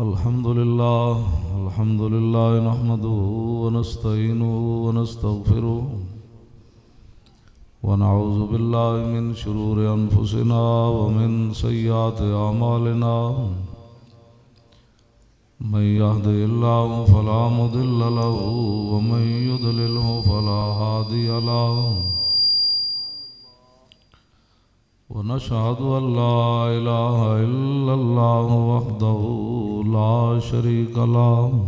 अल्हम्दुलिल्लाह नहमदुहु व नस्तईनुहु व नस्तगफिरुह व नऊज़ु बिल्लाहि मिन शुरूरि अनफुसिना व मिन सय्यिआति अमालिना मन यहदिहिल्लाहु फला मुदिल्ल लहु व मन युद्लिल्हु फला हादिय लहु वनशहदु अल्ला इलाहा इल्लल्लाह वहदहु ला शरीका लहु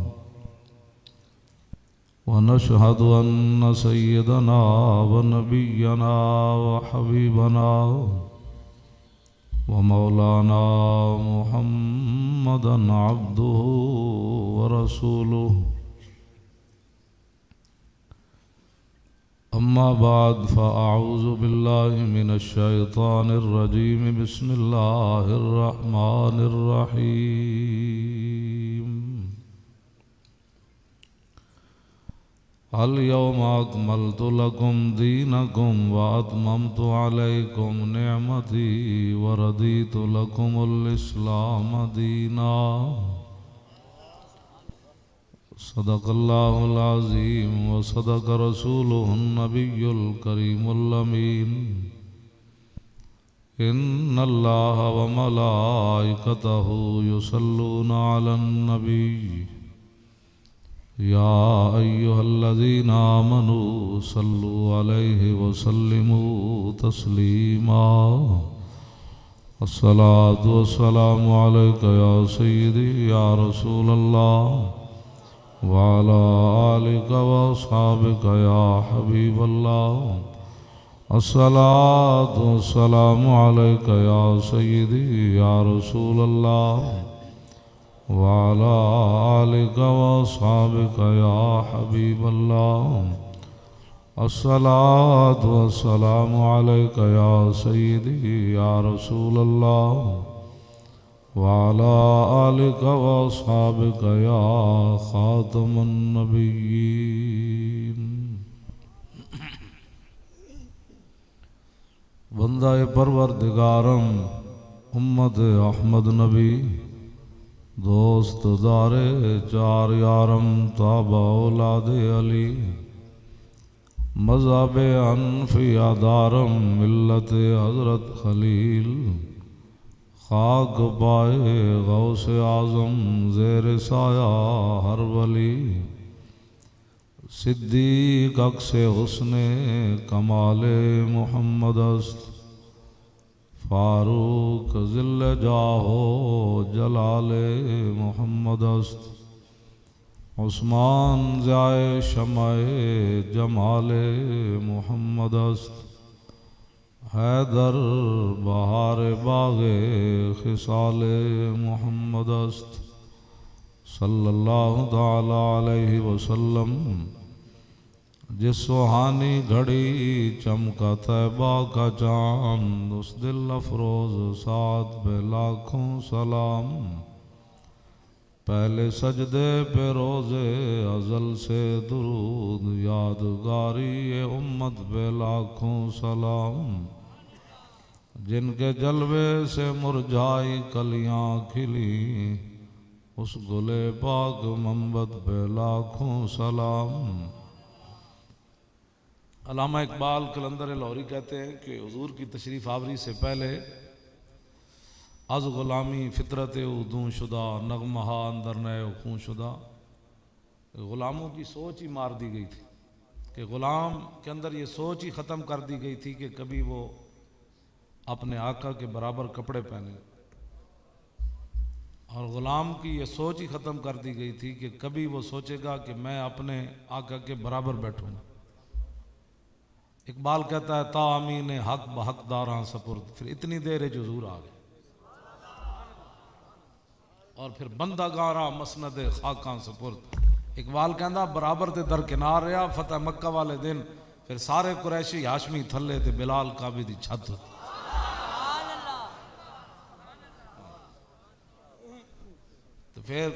वनशहदु अन्न सय्यदना व नबियना व हबीबना व मौलाना मुहम्मदन अब्दुहु व रसूलुहु अम्मा बाद फ़अऊज़ु बिल्लाहि मिनश शैतानिर रजीम बिस्मिल्लाहिर रहमानिर रहीम अल यौमा अकमलतु लकुम दीनकुम व अतममतु अलैकुम निअमती व रदीतु लकुमुल इस्लाम दीना सदक़ल्लाहुल अज़ीम व सदक़ रसूलुहुन नबियुल करीमुल अमीन इन्नल्लाहा व मलाइकतहु युसल्लूना अलन नबी या अय्युहल्लज़ीना आमनू सल्लु अलैहि व सल्लिमू तस्लीमा अस्सलातु वस्सलामु अलैका या सय्यदी या रसूलल्लाह वाला आलिका व अस्हाबिका या हबीबल्लाह अस्सलातु वस्सलामु अलैका या सय्यदी या रसूलल्लाह वाला आलिका व अस्हाबिका या हबीबल्लाह अस्सलातु वस्सलामु अलैका या सय्यदी या रसूलल्लाह वाला आलिका व अस्हाबिका या खातमुन नबिय्यीन। बंदाए परवरदिगारम उम्मत अहमद नबी दोस्त दारे चार यारम ताबा औलादे अली मज़हब हनफिया दारम मिल्लत हज़रत खलील खाक पाए गौसे आज़म ज़ेर साया हर वली सिद्दीक़ अक्से हुस्ने कमाले मुहम्मद अस्त फारूक ज़िल्ल जाहो जलाले मुहम्मद अस्त उस्मान ज़ाए शमाए जमाले मुहम्मद अस्त हैदर बहार बागे खिसाले मुहम्मद अस्त सल्लल्लाहु ताला अलैहि वसल्लम। जिस सुहानी घड़ी चमका तैबा का चांद उस दिल अफरोज साथ पे लाखों सलाम। पहले सजदे पे रोज़े अज़ल से दुरूद यादगारी ये उम्मत पे लाखों सलाम। जिनके जलवे से मुरझाई कलियां खिली उस गुले पाक मोहम्मद पे लाखों सलाम। अल्लामा इकबाल कलंदर लाहौरी कहते हैं कि हुजूर की तशरीफ़ आवरी से पहले अज़ ग़ुलामी फ़ितरत उदूं शुदा नगमहा अंदर नए खूं शुदा। ग़ुलामों की सोच ही मार दी गई थी कि ग़ुलाम के अंदर ये सोच ही ख़त्म कर दी गई थी कि कभी वो अपने आका के बराबर कपड़े पहने, और ग़ुलाम की ये सोच ही ख़त्म कर दी गई थी कि कभी वो सोचेगा कि मैं अपने आका के बराबर बैठूँ। इकबाल कहता है ता अमीन हक बहकदारां सपुर्द, फिर इतनी देर है जो हुजूर आ गए और फिर बंदा गारा मसनद खाकां सपुर्द। इकबाल कहता बराबर ते दरकिनार रहा फतेह मक्का वाले दिन, फिर सारे कुरैशी हाशमी थले ते बिलाल काबी दी छत। तो फिर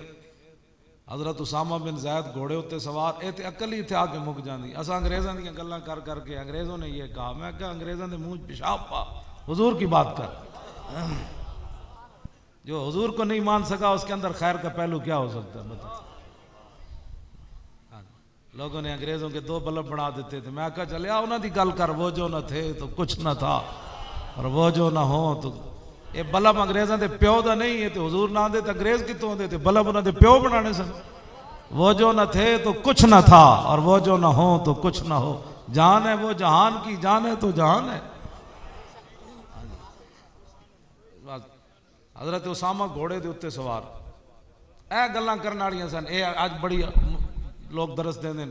हज़रत उसामा बिन ज़ैद घोड़े उत्ते सवार ये तो अकल ही इतने आके मुक जाती। अस अंग्रेज़ों दी गल्लां कर करके अंग्रेज़ों ने ये कहा, मैं क्या अंग्रेज़ों के मुँह पेशाब पा, हुजूर की बात कर। जो हुजूर को नहीं मान सका उसके अंदर खैर का पहलू क्या हो सकता है बताओ। लोगों ने अंग्रेजों के 2 बल्ब बना देते थे, मैं कहा चलिया उन्होंने दी गल कर, वो जो न थे तो कुछ न था और वो जो ना हो तो ये बल्ब अंग्रेजों के प्यो का नहीं है, तो हुजूर ना दे तो अंग्रेज कितों दे, बल्ब उन्होंने प्यो बनाने सन। वो जो न थे तो कुछ न था और वो जो न हो तो कुछ न हो, जान है वो जहान की, जान है तो जहान है। हजरत उसामा घोड़े के उत्ते सवार ए गल्लां करन वालियां सन। ये अज बड़ी लोग दरस देंदे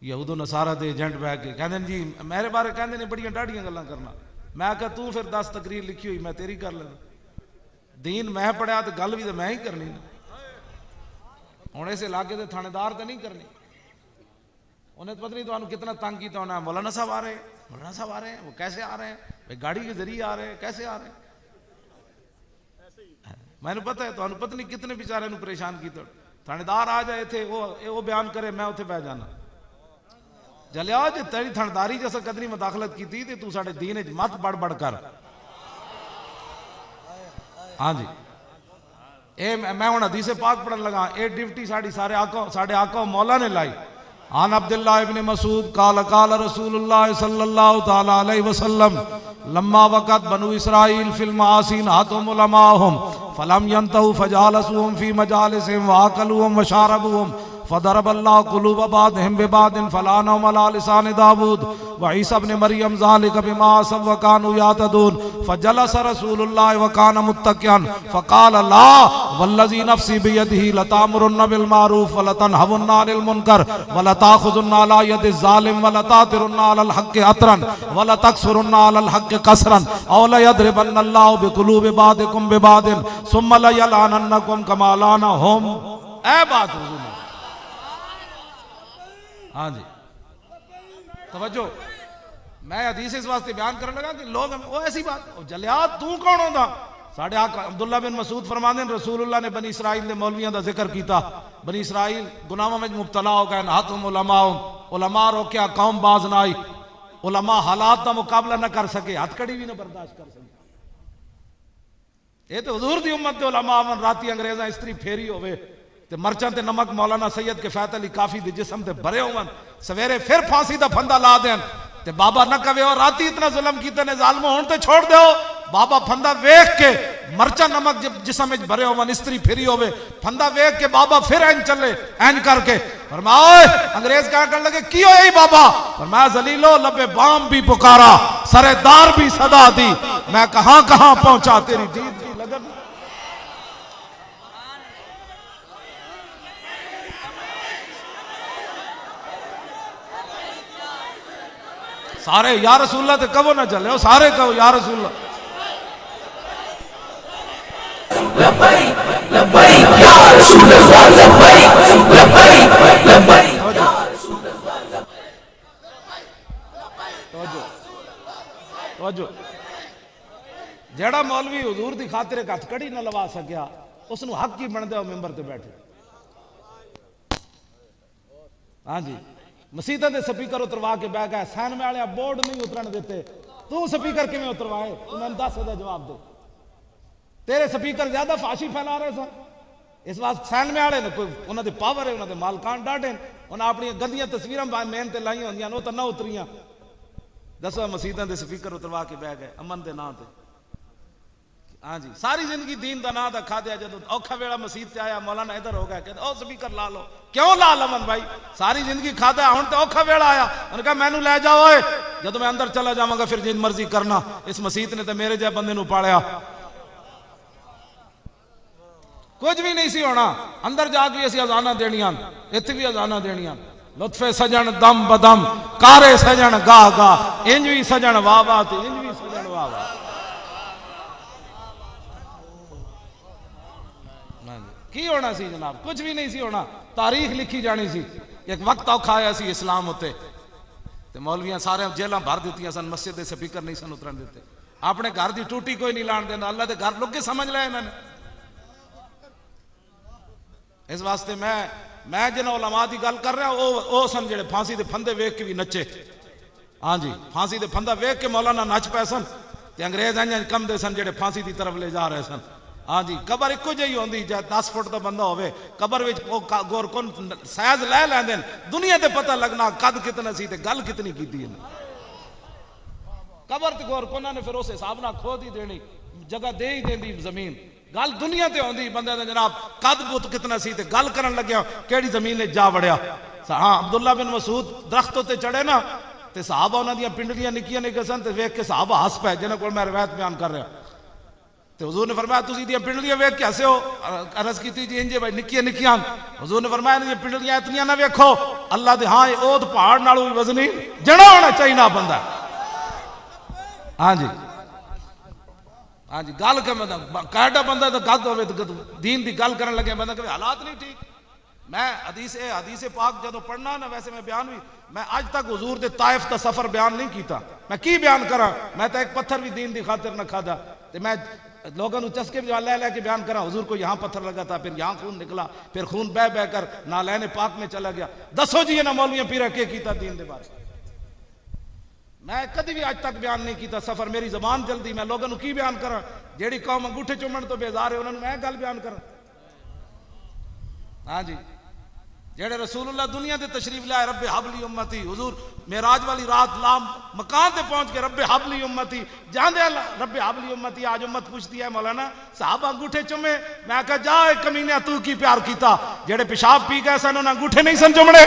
यहूदो नसारा दे एजेंट बह के कहंदे जी मेरे बारे कहंदे ने बड़ियां डाढ़ियां गल्लां करना। मैं कहा तू फिर 10 तकरीर लिखी हुई मैं तेरी कर लेना, दीन मैं पढ़िया तो गल भी तो मैं ही करनी ना। हुण इस इलाके के थानेदार तो नहीं करनी, उन्हें पता नहीं तो कितना तंग किया उन्हें। मौलाना साहब आ रहे हैं, मौलाना साहब आ रहे हैं, वो कैसे आ रहे हैं भाई, गाड़ी के जरिए आ रहे हैं, कैसे आ रहे हैं। मैंने पता है तो पता नहीं कितने बेचारे परेशान किया। थानेदार आ जाए थे वो बयान करे मैं उत्थे बह जाना। जलिया जे तेरी थानेदारी जैसा कदरी मुदाखलत की थी तू साढ़े दीन मत बढ़ बढ़ कर। हाँ जी मैं हुण हदीस पाक पढ़न लगा, ये ड्यूटी साढ़े आका मौला ने लाई। आन अब्दुल्लाह इब्न मसूद काल काल रसूलुल्लाह सल्लल्लाहु तआला अलैहि वसल्लम लम्मा वक़त बनु इस्राईल फिल मासीन हातुम उलमाहुम फलम यंतहु फजालसुहुम फी मजालिसिहिम वाकलुहुम वशारबुहुम फदरबल्लाहु कुलूब बादिहिम बिबादिन फलानहुम अला लिसान दाऊद व ईसा इब्न मरियम ज़ालिका बिमा सब व कानू यातदून फजलस रसूलुल्लाह व कान मुत्तकियन फकाल ला वल्लज़ी नफ्सी बियदिही लतामुरुन्न बिल मारूफ व लतनहवुन्न अनिल मुनकर व लताखुजुन्न अला यदि ज़ालिम व लतातिरुन्न अलल हक़्क़ि अतरन व लतकसुरुन्न अलल हक़्क़ि कसरन औ लयद्रिबन्न अल्लाहु बिकुलूबि बादिकुम बिबादिन सुम्मा लयलअनन्नकुम कमा लानहुम। ए बात हुजूर। हाँ जी तवज्जो, मैं हदीस इस वास्ते बयान करने लगा कि लोग वो ऐसी बात जलिया तू कौन होता। साढ़े आका अब्दुल्ला बिन मसूद फरमाते हैं रसूलुल्लाह ने बनी इसराइल के मौलवियों का जिक्र किया। बनी इसराइल गुनाहों में मुब्तला हो गए, हाथुम उलमा रोकिया कौम बाज ना आई, उलमा हालात का मुकाबला न कर सके, हथकड़ी भी न बर्दाश्त कर सके। ये तो हुजूर दी उम्मत के उलमा मन राती अंग्रेजा स्त्री फेरी होवे ते मरचां ते नमक मौलाना सैयद के फैत अली काफी दे जिस्म ते भरे होवन, सवेरे फिर फांसी दा फंदा ला देन ते बाबा न कवे और राती इतना जुल्म कीते ने जालमो हुण ते छोड़ दो। बाबा फंदा वेख के मरचा नमक जिस्म में भरे होवन, स्त्री फिरी होवे, फंदा वेख के बाबा फिर ऐन चले ऐन करके फरमाए अंग्रेज क्या कर लगे की हो यही बाबा। फरमाया जलीलो लबे बाम भी पुकारा सरेदार भी सदा दी, मैं कहां कहां पहुंचा तेरी दीद की लगन। सारे या रसूलल्लाह ते कबो ना चले हो, सारे कहो या रसूलल्लाह। लब्बैक लब्बैक या रसूलल्लाह लब्बैक लब्बैक लब्बैक या रसूलल्लाह तवज्जो। जेड़ा मौलवी हुजूर दी खातिर एक हथकड़ी न लवा सकिया उसनु हक की बनदा मिंबर ते बैठे। हाँ जी मसीतां दे स्पीकर उतरवा के बह गए, सैन में वाले बोर्ड नहीं उतरन देते, तू स्पीकर किवें उतरवाए? तू मैंने 10 का जवाब दे। तेरे स्पीकर ज्यादा फाशी फैला रहे सन, इस वास्ते सैन में वाले ने कोई उन्होंने पावर है, उन्होंने मालकान डाटे, उन्हें अपनी गंदियां तस्वीर मेन ते लाई होंदियां वो तो ना उतरियां। दसो मसीतां दे स्पीकर उतरवा के बह गए अमन के नाम से। हाँ जी सारी जिंदगी दीन का नाम रखा दिया, जो औखा वेला मसीत से आया मौलाना इधर हो गया कहते ओ स्पीकर ला लो। क्यों ला लमन भाई, सारी जिंदगी खादा हूं तो औखा वेला आया, उन्होंने कहा मैनू लै जाओ जब मैं अंदर चला जावगा फिर जिन मर्जी करना। इस मसीत ने तो मेरे जै बंदे पालिया, कुछ भी नहीं सी होना। अंदर जाके असी अजाना देनिया, इत्थे भी अजाना देनिया। लुत्फे सजन दम बदम कारे सजन गाह गाह, इंज भी सजन वाह वाह ते इंज भी सजन वाह वाह। की होना सी जनाब, कुछ भी नहीं सी होना, तारीख लिखी जानी सी। एक वक्त औखा आया सी इस्लाम उत्ते ते मौलवियां सारे जेलां भर दित्तियां सन, मस्जिद दे स्पीकर नहीं सन उतरन देते, अपने घर की टूटी कोई नहीं लाण देंदा, अल्लाह दे घर लुके समझ लिया इन्होंने। इस वास्ते मैं जिन्हें उलमा की गल कर रहा वो सन जेड़े फांसी के फंदे वेख के भी नचे। हाँ जी फांसी के फंदा वेख के मौलाना नच पै सन ते अंग्रेज इंज कमदे सन जेड़े फांसी की तरफ ले जा रहे सन। हाँ जी, कबर इको जी होंगी, 10 फुट का बंदा होवे कबर विच गोर कौन साइज लै लैंदे दुनिया ते पता लगना कद कितना सी ते गल कितनी की कबर ते गौर कोना ने फिर उस हिसाब नाल खोद ही देनी, जगह दे ही देंदी जमीन। गल दुनिया ते आउंदी बंदे दा जनाब कद बुत कितना सी ते गल करन लग्या केड़ी जमीन ने जा वड़िया। हाँ, अब्दुल्ला बिन मसूद दरख्त ते चढ़े ना ते सहाबा उन्हां दी पिंडलियां निक्कियां निक्कियां सन ते वेख के सहाबा हस पे, जिन्हां कोल मैं रिवायत बयान कर रहा। तो हुजूर ने फरमाया तुसीं इहदियां पिंडलियां वेख के हसे हो? अर्ज कीती जी इंजे भाई निक्कियां निक्कियां। हुजूर ने फरमाया इहदियां पिंडलियां इतनियां ना वेखो, अल्लाह दे हाँ ओद पहाड़ नालों भी वजनी जड़ा होना चाहिए ना बंदा। हाँ जी, हाँ जी, गल कर कहड़ा बंदा तो गद होवे दीन की गल करन लगे बंदा कहे हालात नहीं ठीक। मैं हदीस पाक जदों पढ़ना ना, वैसे मैं बयान भी मैं अज तक हुजूर दे ताइफ का सफर बयान नहीं किया। मैं की बयान करा, मैं तो एक पत्थर भी दीन की खातिर न खादा ते मैं लोगों को चस्के भी लै लै के बयान करा। हुजूर को यहाँ पत्थर लगा था, फिर यहाँ खून निकला, फिर खून बह बह कर नालैन पाक में चला गया। दसो जी ना मौलवियां पीरा के कीता दीन दे बारे। मैं कभी भी आज तक बयान नहीं किया सफर, मेरी जबान जल्दी, मैं लोगों को की बयान करा। जेड़ी कौम अंगूठे चुमण तो बेजार है उन्होंने मैं गल बयान करा। हाँ जी, जेड़े रसूलुल्लाह दुनिया से तशरीफ लाए रब्बे हबली उम्मती, हुजूर मेराज वाली रात लाम मकान पे पहुंच के रब्बे हबली उम्मती जांदे रब्बे हबली उम्मती। आज उम्मत पूछती है मौलाना साहब अंगूठे चुमे, मैं कहा जा कमीने तू की प्यार किया, जेड़े पेशाब पी गए सन उन्हें अंगूठे नहीं सन चुमने।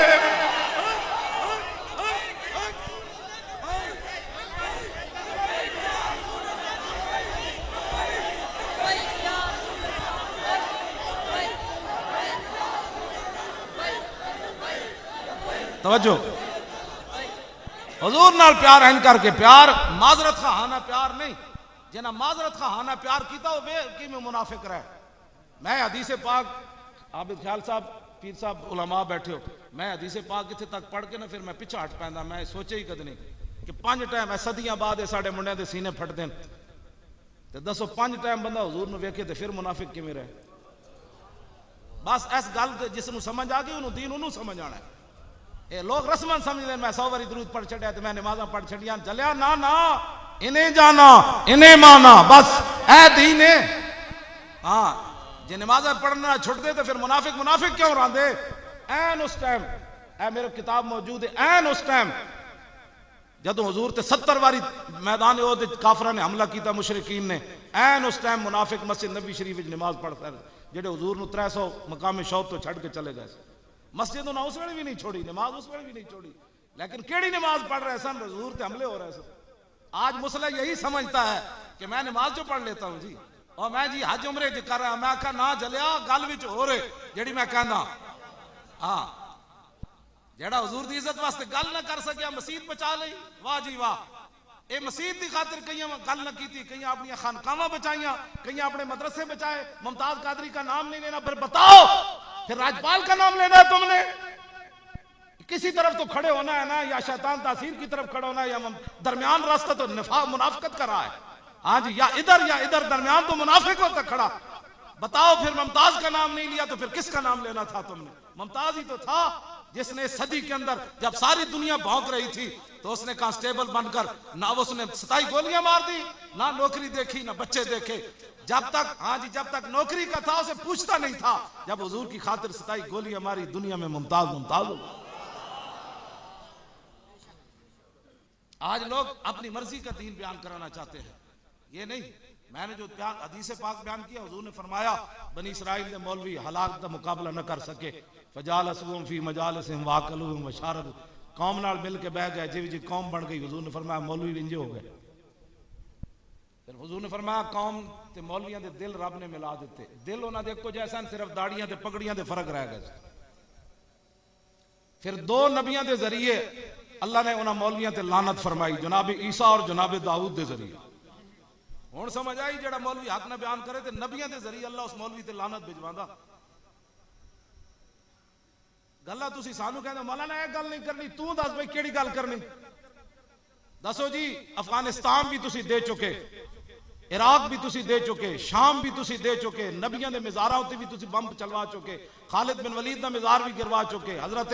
तवज्जो, हुजूर नाल प्यार है करके प्यार माजरत खाना प्यार नहीं, जिन्हें माजरत खाना प्यार किया वे कि में मुनाफिक रहे। मैं हदीस पाक आबिद ख्याल साहब पीर साहब उलमा बैठे हो, मैं हदीस पाक इत्थे तक पढ़ के ना फिर मैं पिछा हट पैंदा। मैं सोचे ही कद नहीं कि 5 टाइम सदियां बाद साडे मुंडियां दे सीने फटदे न ते दसो 5 टाइम बंदा हुजूर नूं वेखे ते फिर मुनाफिक किवें रहे। बस इस गल जिसनूं समझ आ गई उन्होंने दीन उन्होंने समझ आना है। ये लोग रस्मन समझते मैं 100 बारी दरूद पढ़ छड़िया तो मैं नमाजा पढ़ छड़िया चलिया ना ना, इन्हें जाना इन्हें माना बस ऐ दीन है। हाँ, जे नमाजा पढ़ना छुट दे तो फिर मुनाफिक मुनाफिक क्यों रहते। ऐन उस टाइम ऐ मेरे किताब मौजूद है, ऐन उस टाइम जदों हुजूर ते 70 बारी मैदान काफरा ने हमला किया मुशरिकीन ने, ऐन उस टाइम मुनाफिक मस्जिद नबी शरीफ नमाज पढ़ता है, जेडे हुजूर नूं 300 मकाम शौक तो छड़ के चले गए। मस्जिद उन्हें उस वेले भी नहीं छोड़ी, नमाज उस वेले भी नहीं छोड़ी, लेकिन केड़ी नमाज पढ़ रहे सन, हुजूर ते हमले हो रहे सन। आज मुसला यही समझता है कि मैं नमाज जो पढ़ लेता हूं जी और मैं जी हज उमरे ज कर रहा, मैं आखा ना जलिया गल विच हो रहे जेड़ी मैं कहना। हाँ, जेड़ा हुजूर दी इज्जत वास्ते गल ना कर सकिया मसीत बचा लई, वाह जी वाह। ये मसीत की खातिर कई गल न की, कई अपनी खानकावां बचाइया, कई अपने मदरसे बचाए। मुमताज कादरी का नाम नहीं लेना, फिर बताओ फिर राजपाल का नाम लेना है तुमने। किसी तरफ तो खड़े होना है ना, या शैतान तासीर की तरफ खड़ा होना है, या दरमियान रास्ता तो मुनाफिकत का रहा है। हाँ जी, या इधर दरमियान तो मुनाफिक होता खड़ा। बताओ फिर मुमताज का नाम नहीं लिया तो फिर किसका नाम लेना था तुमने। मुमताज ही तो था जिसने सदी के अंदर जब सारी दुनिया भौंक रही थी तो उसने कांस्टेबल बनकर ना उसने 27 गोलियां मार दी, ना नौकरी देखी ना बच्चे देखे। जब तक हाँ जी जब तक नौकरी का था उसे पूछता नहीं था, जब हुजूर की खातिर 27 गोलियां मारी दुनिया में मुमताज मुमताज हो। आज लोग अपनी मर्जी का दीन बयान कराना चाहते हैं, ये नहीं। मैंने जो हदीस पाक बयान किया, हुजूर ने फरमाया बनी इसराइल के मौलवी हलाक का मुकाबला न कर सके, फजालसुहुम फी मजालिसिहिम वाकलुहुम वशारबू, कौम नाल मिल के बह गए, जिव जी कौम बन गई। हुजूर ने फरमाया मौलवी इंजे हो गए। फिर हुजूर ने फरमाया कौम ते मौलवियां दे दिल रब ने मिला दिते, दिल उन्हां दे इक्को जैसा, सिर्फ दाड़ियां ते पगड़ियां दे फर्क रह गए। फिर 2 नबियां दे जरिए अल्लाह ने उन्हां मौलवियां ते लानत फरमाई, जनाब ईसा और जनाब दाऊद दे जरिए। हुण समझ आई जेड़ा मौलवी हक ने बयान करे ते नबियां दे जरिए अल्लाह उस मौलवी ते लानत भिजवांदा। गल्लां तुसीं सानू कहंदे मौलाना ये गल नहीं करनी, तू दस भाई केड़ी गल करनी। दसो जी, अफगानिस्तान भी तुसीं दे चुके, इराक भी तुसीं दे चुके, शाम भी तुसीं दे चुके, नबियां दे मज़ारां उत्ते भी तुसीं बंब चलवा चुके, खालिद बिन वलीद दा मज़ार भी गिरवा चुके, हजरत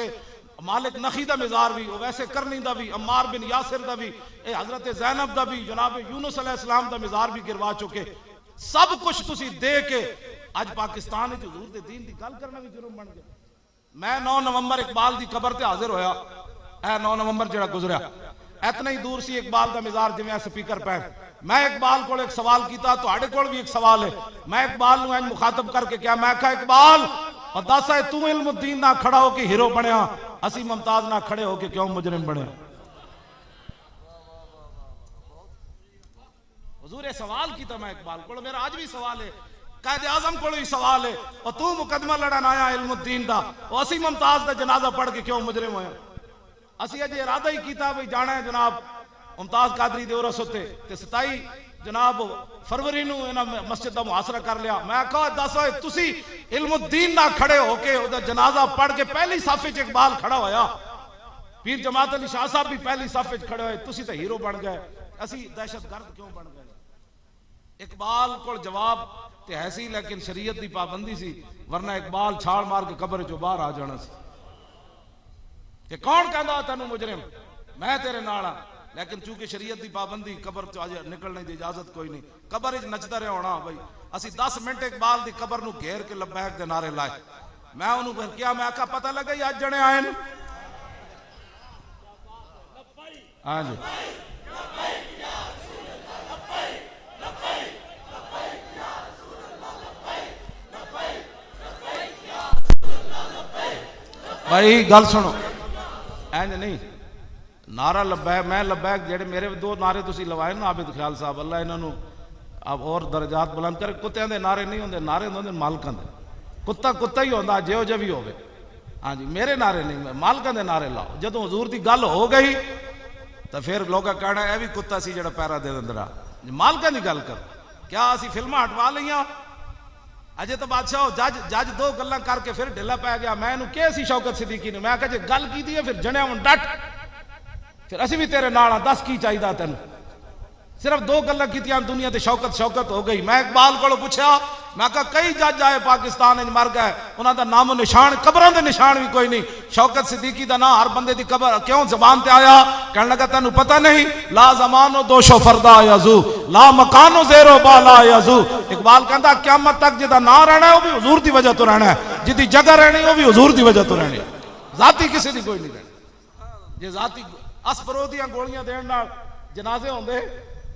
मालिक नखी दा मज़ार भी, वैसे करनी दा भी, अम्मार बिन यासिर दा भी, हजरत ज़ैनब दा भी, जनाब यूनुस अलैहिस्सलाम दा मज़ार भी गिरवा चुके। सब कुछ तुसी दे के अज पाकिस्तान में हुजूर दे दीन की गल करना भी जुर्म बन गया। मैं 9 नवंबर इकबाल की कबर से हाजिर होया, 9 नवंबर जो गुजरिया, इतना ही दूर सी इकबाल का मिजाज जिवें स्पीकर पैन। मैं इकबाल को एक सवाल किया, तुहाडे कोल भी एक सवाल है। मैं इकबाल नूं इंज मुखातब करके क्या, मैं कहा इकबाल और दस है तू इल्मुद्दीन ना खड़ा होके हीरो बनया, असी मुमताज ना खड़े होके क्यों मुजरिम बने। हुजूर सवाल किया मैं इकबाल को, मेरा आज भी सवाल है, कायदे आजम को भी सवाल है, और तू मुकदमा लड़न आया इल्मुद्दीन का, और असी मुमताज का जनाजा पढ़ के क्यों मुजरिम होया। असी अजे इरादा ही किया भी जाना है जनाब मुमताज कादरी दे उरस उत्ते ते 27 जनाब फरवरी नूं इन्हां मस्जिद का मुहासरा कर लिया। मैं कहा दस होए तुसी इल्मुद्दीन ना खड़े होके उहदा जनाजा पढ़ के पहली सफ च इकबाल खड़ा होया, पीर जमात अली शाह साहब भी पहली सफ च खड़े होए, तुसी तो हीरो बन गए, असी दहशतगर्द क्यों बन गए। इकबाल को जवाब ते है सी, लेकिन शरीयत की पाबंदी सी, वरना इकबाल छाल मार के कबर चो बाहर आ जाना सी कि कौन कहता तेनू मुजरिम, मैं तेरे नाल हां। लेकिन चूंकि शरीयत की पाबंदी, कबर चो अज निकलने की इजाजत कोई नहीं, कबर च नचदा रहा होना भाई। असी 10 मिनट इकबाल की कबर नूं घेर के लब्बैक दे नारे लाए। मैं उन्होंने फिर क्या, मैं आखा पता लगा ही अज जने आए न। हाँ जी भाई गल सुनो, इंज नहीं नारा लब्बैक, मैं लब्बैक जेडे मेरे 2 नारे तुसी लवाए ना आबिद ख्याल साहब, अल्लाह इन्हों अब और दर्जात बुलंद करे। कुत्तियां दे नारे नहीं होंगे, नारे होंगे मालकां दे। कुत्ता कुत्ता ही होंदा जिहो जिहा भी होवे। हाँ जी मेरे नारे नहीं, मालकां दे नारे लाओ। जदों हुजूर की गल हो गई तो फिर लोग कहना यह भी कुत्ता सी जिहड़ा पैरा दे दिंदा। मालकां की गल कर, क्या असी फिल्मां हटवा लईआं। अजे तो बादशाह जज जज 2 गल्लां करके फिर ढिला पै गया। मैं इन्हूं किहा सी शौकत सिद्दीकी ने, मैं कहा जे गल कीती है फिर जणिया हुण डट, फिर असी भी तेरे नाल हां, दस की चाहिदा तैनूं। सिर्फ 2 गल्लां कीतियां दुनिया ते शौकत शौकत हो गई। मैं इकबाल को पूछा, मैं कहा कई जज आए पाकिस्तान में मर गए, उन्होंने नामो निशान, कबरों के निशान भी कोई नहीं। शौकत सिद्दीकी का नाम हर बंदे की कबर क्यों जबान ते आया। कहने लगा तेन पता नहीं, ला जमानो दोशो फरदा याजू, ला मकानो जेरो बाला याजू। इकबाल कहता क़यामत तक जिदा ना रहना है वह भी हुजूर की वजह तो रहना है, जिदी जगह रहनी वह भी हुजूर की वजह तो रहनी है, जाती किसी की कोई नहीं रहनी। जे जाती असपरो दियां गोलियां देण नाल जनाजे होंदे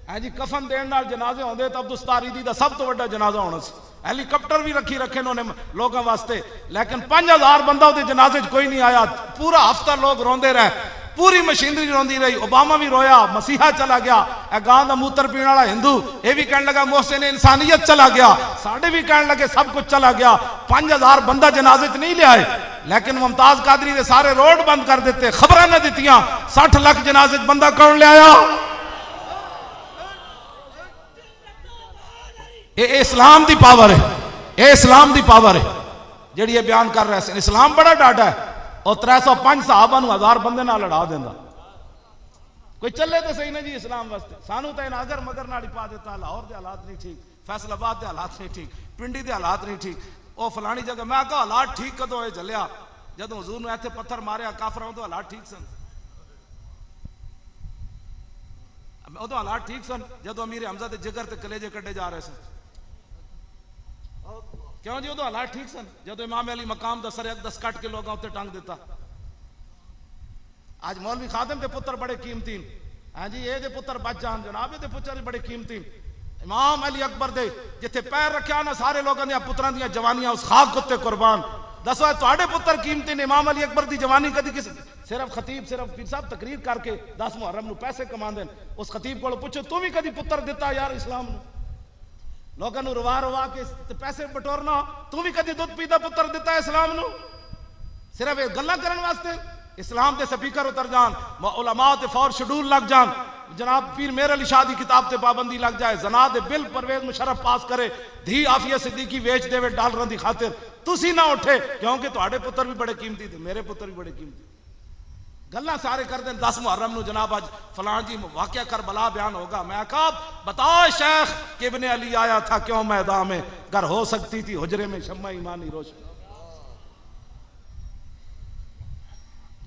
है जी, कफन देण नाल जनाजे होंदे, तो अब्दुस्तारीदी दा सब तो बड़ा जनाजा होना सी। हेलीकॉप्टर भी रखी रखे उन्होंने लोगों वास्ते, लेकिन 5000 बंदा उहदे जनाजे कोई नहीं आया। पूरा हफ्ता लोग रोंदे रहे, पूरी मशीनरी रोंदी रही। ओबामा भी रोया, मसीहा चला गया, गां दा मूत्र पीने वाला हिंदू ये भी कहने लगा मोहसिन इंसानियत चला गया, साडे भी कहने लगे सब कुछ चला गया। 5000 बंदा जनाजे च नहीं लियाए, लेकिन मुमताज कादरी ने सारे रोड बंद कर दिते, खबर न दित्तियां। 60 लाख जनाजे च बंदा कौन लियाया। ये इस्लाम की पावर है, ये इस्लाम की पावर है जिहड़ी ये बयान कर रहे हैं। इस्लाम बड़ा डाटा है, और 305 साहबा 1000 बंदे नाल लड़ा देंदा। कोई चले तो सही ना जी इस्लाम वास्ते। सानू तो अगर मगर नाल ही पा देता, लाहौर के हालात नहीं ठीक, फैसलाबाद के हालात नहीं ठीक, पिंडी के हालात नहीं ठीक, वो फलानी जगह। मैं कहा हालात ठीक कदों ये चलिया, जदों हुजूर ने इत्थे पत्थर मारिया काफरां तो हालात ठीक सन। उदों हालात ठीक सन जदों अमीर हमजा के जिगर ते कलेजे कड्डे जा रहे सन। क्यों जी उदों हालात ठीक सन जदों इमाम अली मकाम दा सर अकदस कट के लोगों उत्ते टांग दिता। आज मौलवी खादिम के पुत्र बड़े कीमती, हाँ जी ये पुत्र बच जान जनाब, ये पुत्र बड़े कीमती। इमाम अली अकबर दे जिथे पैर रखा ना सारे लोगों ने पुत्रां दी जवानियां उस खाक उत्ते कुर्बान। दसो तुहाडे पुत्र कीमती ने, इमाम अली अकबर की जवानी कदी किस सिर्फ खतीब सिर्फ पीर साहब तकरीर करके 10 मुहर्रम नूं पैसे कमांदे। उस खतीब को पूछो तू भी कदी पुत्र दिता यार इस्लाम नूं, लोगों को रुवा रुवा के पैसे बटोरना, तू भी कदी दुध पीता पुत्र दिता इस्लाम नूं। सिर्फ ये गल्लां करन वास्ते इस्लाम के स्पीकर उतर जान, उलमा ते फौर शेड्यूल लग जान, जनाब पीर मेर अली शाह दी किताब ते पाबंदी लग जाए, जना दे बिल परवेज मुशर्रफ पास करे, धी आफिया सिद्दीकी वेच देवे डॉलरां दी खातिर, तुसी ना उठे क्योंकि तुहाडे पुत्र भी बड़े कीमती थे, मेरे पुत्र भी बड़े कीमती। गल्लां सारे कर दें 10 मुहर्रम नूं जनाब अज फलां जी वाक़या करबला बयान होगा। मैं कहा बताओ शेख कि इब्ने अली आया था क्यों मैदान में, घर हो सकती थी हुजरे में शम्मा ईमानी रोशन।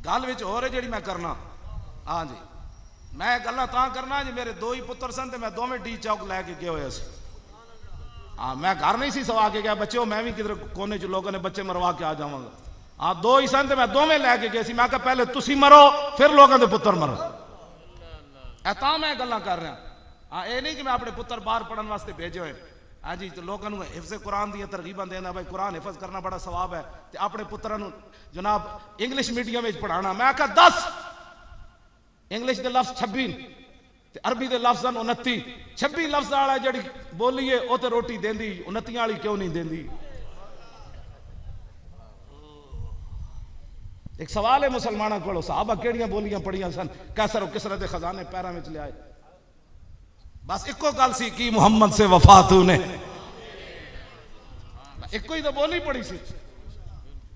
गल विच हो रही जी मैं करना। हाँ जी मैं गल्लां तां करना जी मेरे 2 ही पुत्र सन ते मैं दोवें डी चौक लैके गए हुए सी। हाँ मैं घर नहीं सी सवा के गया बच्चे मैं भी किधर कोने च लोगों ने बच्चे मरवा के आ जावांगा। हाँ दो ही सन मैं दोवें लैके गए सी मैं कहा पहले तुसी मरो फिर लोगों के पुत्र मरो। तां मैं गल्लां कर रहा। हाँ ये नहीं कि मैं अपने पुत्र बाहर पढ़ने वास्ते भेजे हुए। हाँ जी तो लोगों को हिफ्ज़ कुरान दी तरगीबां देना भाई कुरान हिफ्ज़ करना बड़ा सवाब है ते अपने पुत्रां नूं जनाब इंग्लिश मीडियम में पढ़ाना। मैं आखा 10 इंग्लिश के लफ्ज़ 26 ते अरबी के लफ्ज़ 29 26 लफ्ज़ वाला जी बोली है वो तो रोटी देंदी 29 वाली क्यों नहीं देंदी। एक सवाल है मुसलमानों को साहबा केड़ियां बोलियां पढ़ियां सन कैसर किसरा दे खजाने पैरों में लियाए। बस इको गल सी कि मुहम्मद से वफा तूने इको ही तो बोली पड़ी सी।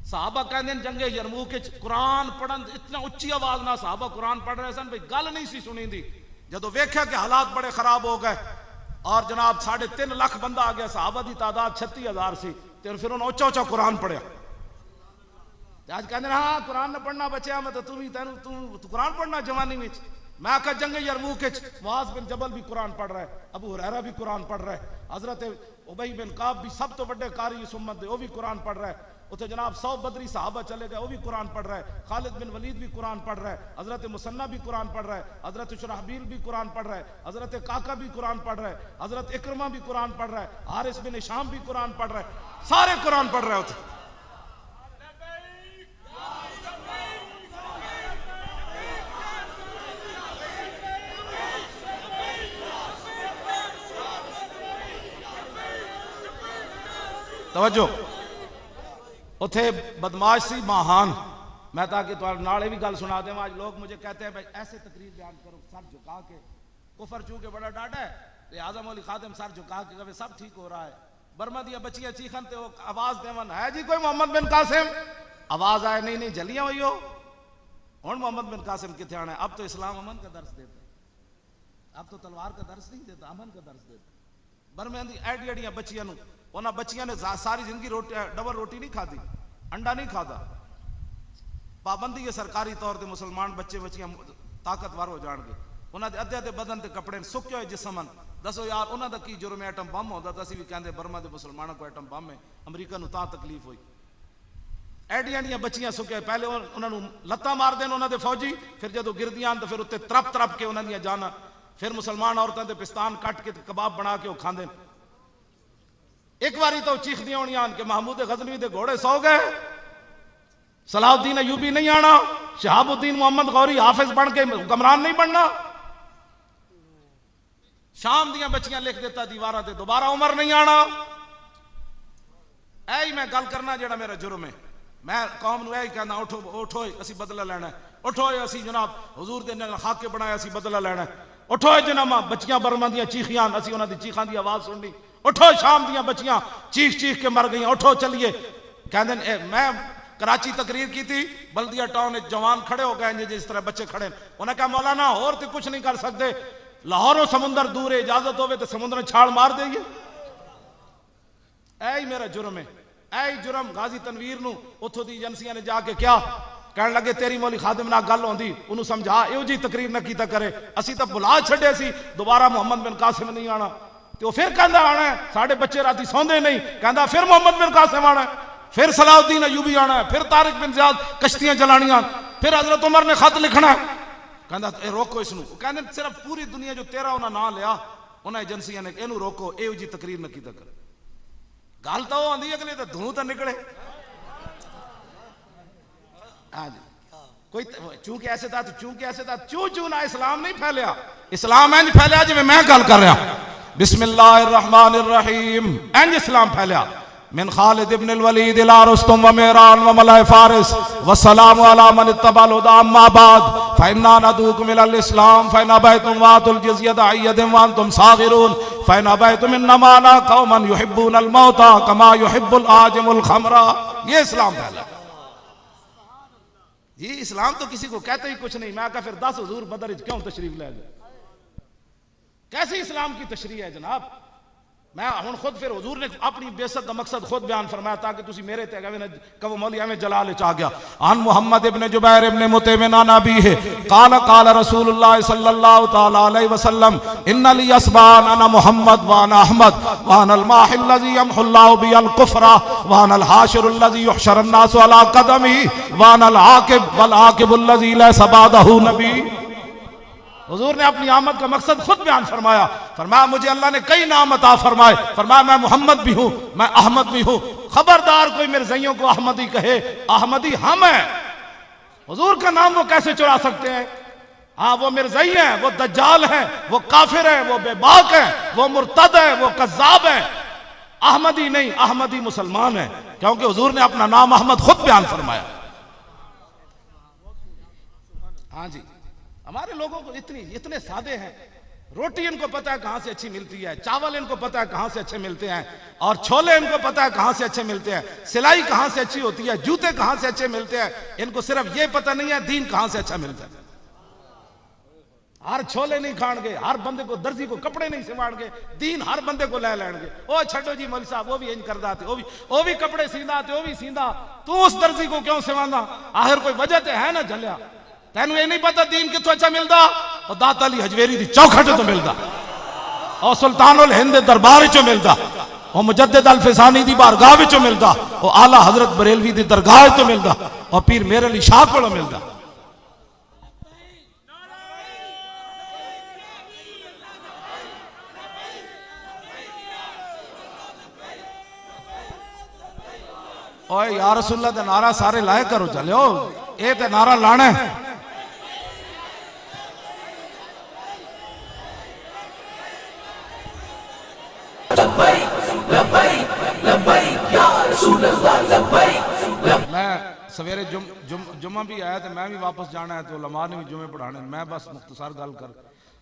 साहबा कहते हैं जंगे यरमूक कुरान पढ़न इतना उच्ची आवाज ना साहबा कुरान पढ़ रहे सन भाई गल नहीं सी सुनी दी। जदों वेख्या कि हालात बड़े खराब हो गए और जनाब 3.5 लाख बंदा आ गया साहबा की तादाद 36,000 सी तो फिर उन्होंने उच्चा उच्चा कुरान पढ़िया। आज कहते हाँ कुरान ने पढ़ना बच्चा मैं तो तू कुरान पढ़ना जवानी में। मैं आखा जंगे यरमूक मुआज़ बिन जबल भी कुरान पढ़ रहा है अबू हुरैरा भी कुरान पढ़ रहा है हजरत उबई बिन काब भी सब तो बड़े कारी इस उम्मत दे वो भी कुरान पढ़ रहा है। उसे जनाब 100 बदरी साहबा चले गए वो भी कुरान पढ़ रहा है। खालिद बिन वलीद भी कुरान पढ़ रहा है हजरत मुसन्ना भी कुरान पढ़ रहा है हजरत शुरहबील भी कुरान पढ़ रहा है हजरत काका भी कुरान पढ़ रहा है हजरत इकरमा भी कुरान पढ़ रहा है हारिस बिन हिशाम भी कुरान पढ़ रहा है सारे कुरान पढ़ रहे होते। तवज्जो उथे बदमाश सी महान। मैं ताकि नाले भी गल सुना दें। आज लोग मुझे कहते हैं भाई ऐसे तकरीर बयान करो सर झुका के कुफर चूंकि बड़ा डाटा है तो आजम अली खादिम सर झुका के कभी सब ठीक हो रहा है। बर्मा दिया बच्चियां चीखन ते वो आवाज देवन है जी कोई मोहम्मद बिन कासिम आवाज आए नहीं नहीं जलियां हुई हो हुण मोहम्मद बिन कासिम किथे आना है। अब तो इस्लाम अमन का दर्श देता है अब तो तलवार का दर्श नहीं देता अमन का दर्श देता। बर्मे दी एडी एडियां बच्चियां उन्होंने बच्चियां ने सारी जिंदगी रोटी डबल रोटी नहीं खाधी अंडा नहीं खाता। पाबंदी है सरकारी तौर पर मुसलमान बच्चे बच्चियां ताकतवर हो जाएंगे उन्होंने अद्धे अद्धे बदन के कपड़े सुके हुए जिसम दसो यार उन्होंने की जुर्म है एटम बम होता तो असं भी कहते बर्मा के मुसलमानों को एटम बम है अमरीका को तकलीफ हुई। एडियां एडियां बच्चियां सुके पहले उन्होंने लत्तां मार देन उन्होंने फौजी फिर जो गिरदियां तो फिर उत्ते तरप तरप के उन्होंने जाना फिर मुसलमान औरतों के पिस्तान कट के कबाब बना के खाते। एक बारी तो चीखदियां होनियां कि महमूद गजनवी के घोड़े सौ गए सलाहुद्दीन अयूबी नहीं आना शहाबुद्दीन मोहम्मद गौरी हाफिज बन के हुक्मरान नहीं बनना। शाम दियां बच्चियां लिख देता दीवारा ते दोबारा उमर नहीं आना। ऐ मैं गल करना जेड़ा मेरा जुर्म है मैं कौम नूं यही कहना उठो उठो असी बदला लेना उठो असी जनाब हुजूर दे खाके बनाया असी बदला लेना उठो जनामा बच्चियां बर्मा दियां चीखियां असी उन्हां दी चीखां दी आवाज सुननी उठो शाम दियां बच्चियां चीख चीख के मर गई उठो चलिए। कहते मैं कराची तकरीर की थी बल्दिया टाउन जवान खड़े हो गए जिस तरह बच्चे खड़े उन्हें कहा मौलाना और तो कुछ नहीं कर सकते लाहौरों समुंदर दूर है इजाजत हो तो समुद्र में छाल मार देंगे। ऐ मेरा जुर्म है ऐ जुर्म गाजी तनवीर नूं उथों दी एजेंसियां ने जाके क्या कहने लगे तेरी मौली खादिम नाल गल होंदी उन्होंने समझा इहो जी तकरीर न कीता करे असी तो बुला छड़े सी दोबारा मोहम्मद बिन कासिम नहीं आना तो फिर कहता आना है साढ़े बच्चे राती सौंदे नहीं कहता फिर मोहम्मद बिन कासिम आना है फिर सलाहुद्दीन अयूबी आना है फिर तारिक बिन ज़ियाद कश्तियां चलानियां फिर हजरत उमर ने खत लिखना है कहता रोको इसनूं कहते सिर्फ पूरी दुनिया जो तेरा उन्हें ना लिया उन्हें एजेंसियां ने इनू रोको इहो जी तकरीर न कीता करे। गल तो आंदी अगले तो धूं तो निकले। हाँ जी कोई चूंकि ऐसे था चू चू ना इस्लाम नहीं फैलिया इस्लाम इंज फैलिया जिवें मैं गल कर रहा बिस्मिल्लाहिर्रहमानिर्रहीम इंज इस्लाम फैलिया मिन खालिद इब्न अल-वलीद इला रुस्तुम व मेहरान व मलाए फारिस व सलाम अला मन इत्तबल हुदा अम्मा बाद फ इन्ना नदूकुम इलल इस्लाम फ इन अबैतुम वातुल जिज़्यत अय्यदम व अंतुम सागिरून फ इन अबैतुम इन्नमा ना कौमन युहिब्बुनल मौता कमा युहिब्बुल आजिमुल खमरा। ये इस्लाम फैला जी। इस्लाम तो किसी को कहते ही कुछ नहीं। मैं कहा फिर 10 हुजूर बदर क्यों तशरीफ ले गए कैसी इस्लाम की तशरीह है जनाब। मैं हुण खुद फिर हुजूर ने अपनी बेइज्जत का मकसद खुद बयान फरमाया ताकि तुसी मेरे ते कहे ना कहो मौली एवें जलाल च आ गया। अन मुहम्मद इब्न जुबैर इब्न मुतैम नाना भी है काला काला रसूलुल्लाह सल्लल्लाहु तआला अलैहि वसल्लम इन्ना ली अस्बान अना मुहम्मद व अना अहमद व अना अल माहिल लजी यमहुल्लाहु बिल कुफ्रा व अना अल हाशिरुल लजी युहशर अन्नासु अला कदमी व अना अल आकिब वल आकिबुल लजी लैसा बादहु नबी। हुजूर ने अपनी आमद का मकसद खुद बयान फरमाया। फरमाया मुझे अल्लाह ने कई नाम अता फरमाए। फरमाया मैं मोहम्मद भी हूं, मैं अहमद भी हूं। खबरदार कोई मेरे जइयों को अहमदी कहे, अहमदी हम हैं। हुजूर का नाम वो कैसे चुरा सकते हैं? हाँ वो मिर्ज़ई हैं, वो दज्जाल हैं, वो काफिर हैं, वो बेबाक हैं, वो मुर्तद हैं, वो कज़्ज़ाब हैं। अहमदी नहीं, अहमदी मुसलमान है, क्योंकि हुजूर ने अपना नाम अहमद खुद बयान फरमाया। हाँ जी, हमारे लोगों को इतने सादे हैं। रोटी इनको पता है कहां से अच्छी मिलती है, चावल इनको पता है कहां से अच्छे मिलते हैं, और छोले इनको पता है कहां से अच्छे मिलते हैं, सिलाई कहां से अच्छी होती है, जूते कहां से अच्छे मिलते हैं। इनको सिर्फ ये पता नहीं है दीन कहां से अच्छा मिलता है। हर छोले नहीं खाएंगे, हर बंदे को दर्जी को कपड़े नहीं सिवाएंगे, दीन हर बंदे को ले लेंगे। ओ छो जी मौलवी साहब वो भी इंज करदा थे, वो भी कपड़े सींदा थे, वो भी सींदा, तू उस दर्जी को क्यों सिवांदा? आखिर कोई वजह तो है ना झलिया। तेन ये नहीं पता दीन कितों अच्छा मिलता? और दाता अली हजवेरी दी चौखट तो मिलता, और सुल्तानुल हिंद दरबार चो मिलता, और मुजद्दिद अल फिसानी दी बारगाह विचों मिलता, और आला हजरत बरेलवी दी दरगाह तो मिलता, और पीर मेरे अली शाह को मिलता। ओए या रसूलल्लाह दा नारा सारे लाए करो चलो, ये ते नारा लाना है। मैं सवेरे जुम्मा भी आया तो मैं भी वापस जाना है, तो उलमा ने भी जुमे पढ़ाने। मैं बस मुख्तसर गल कर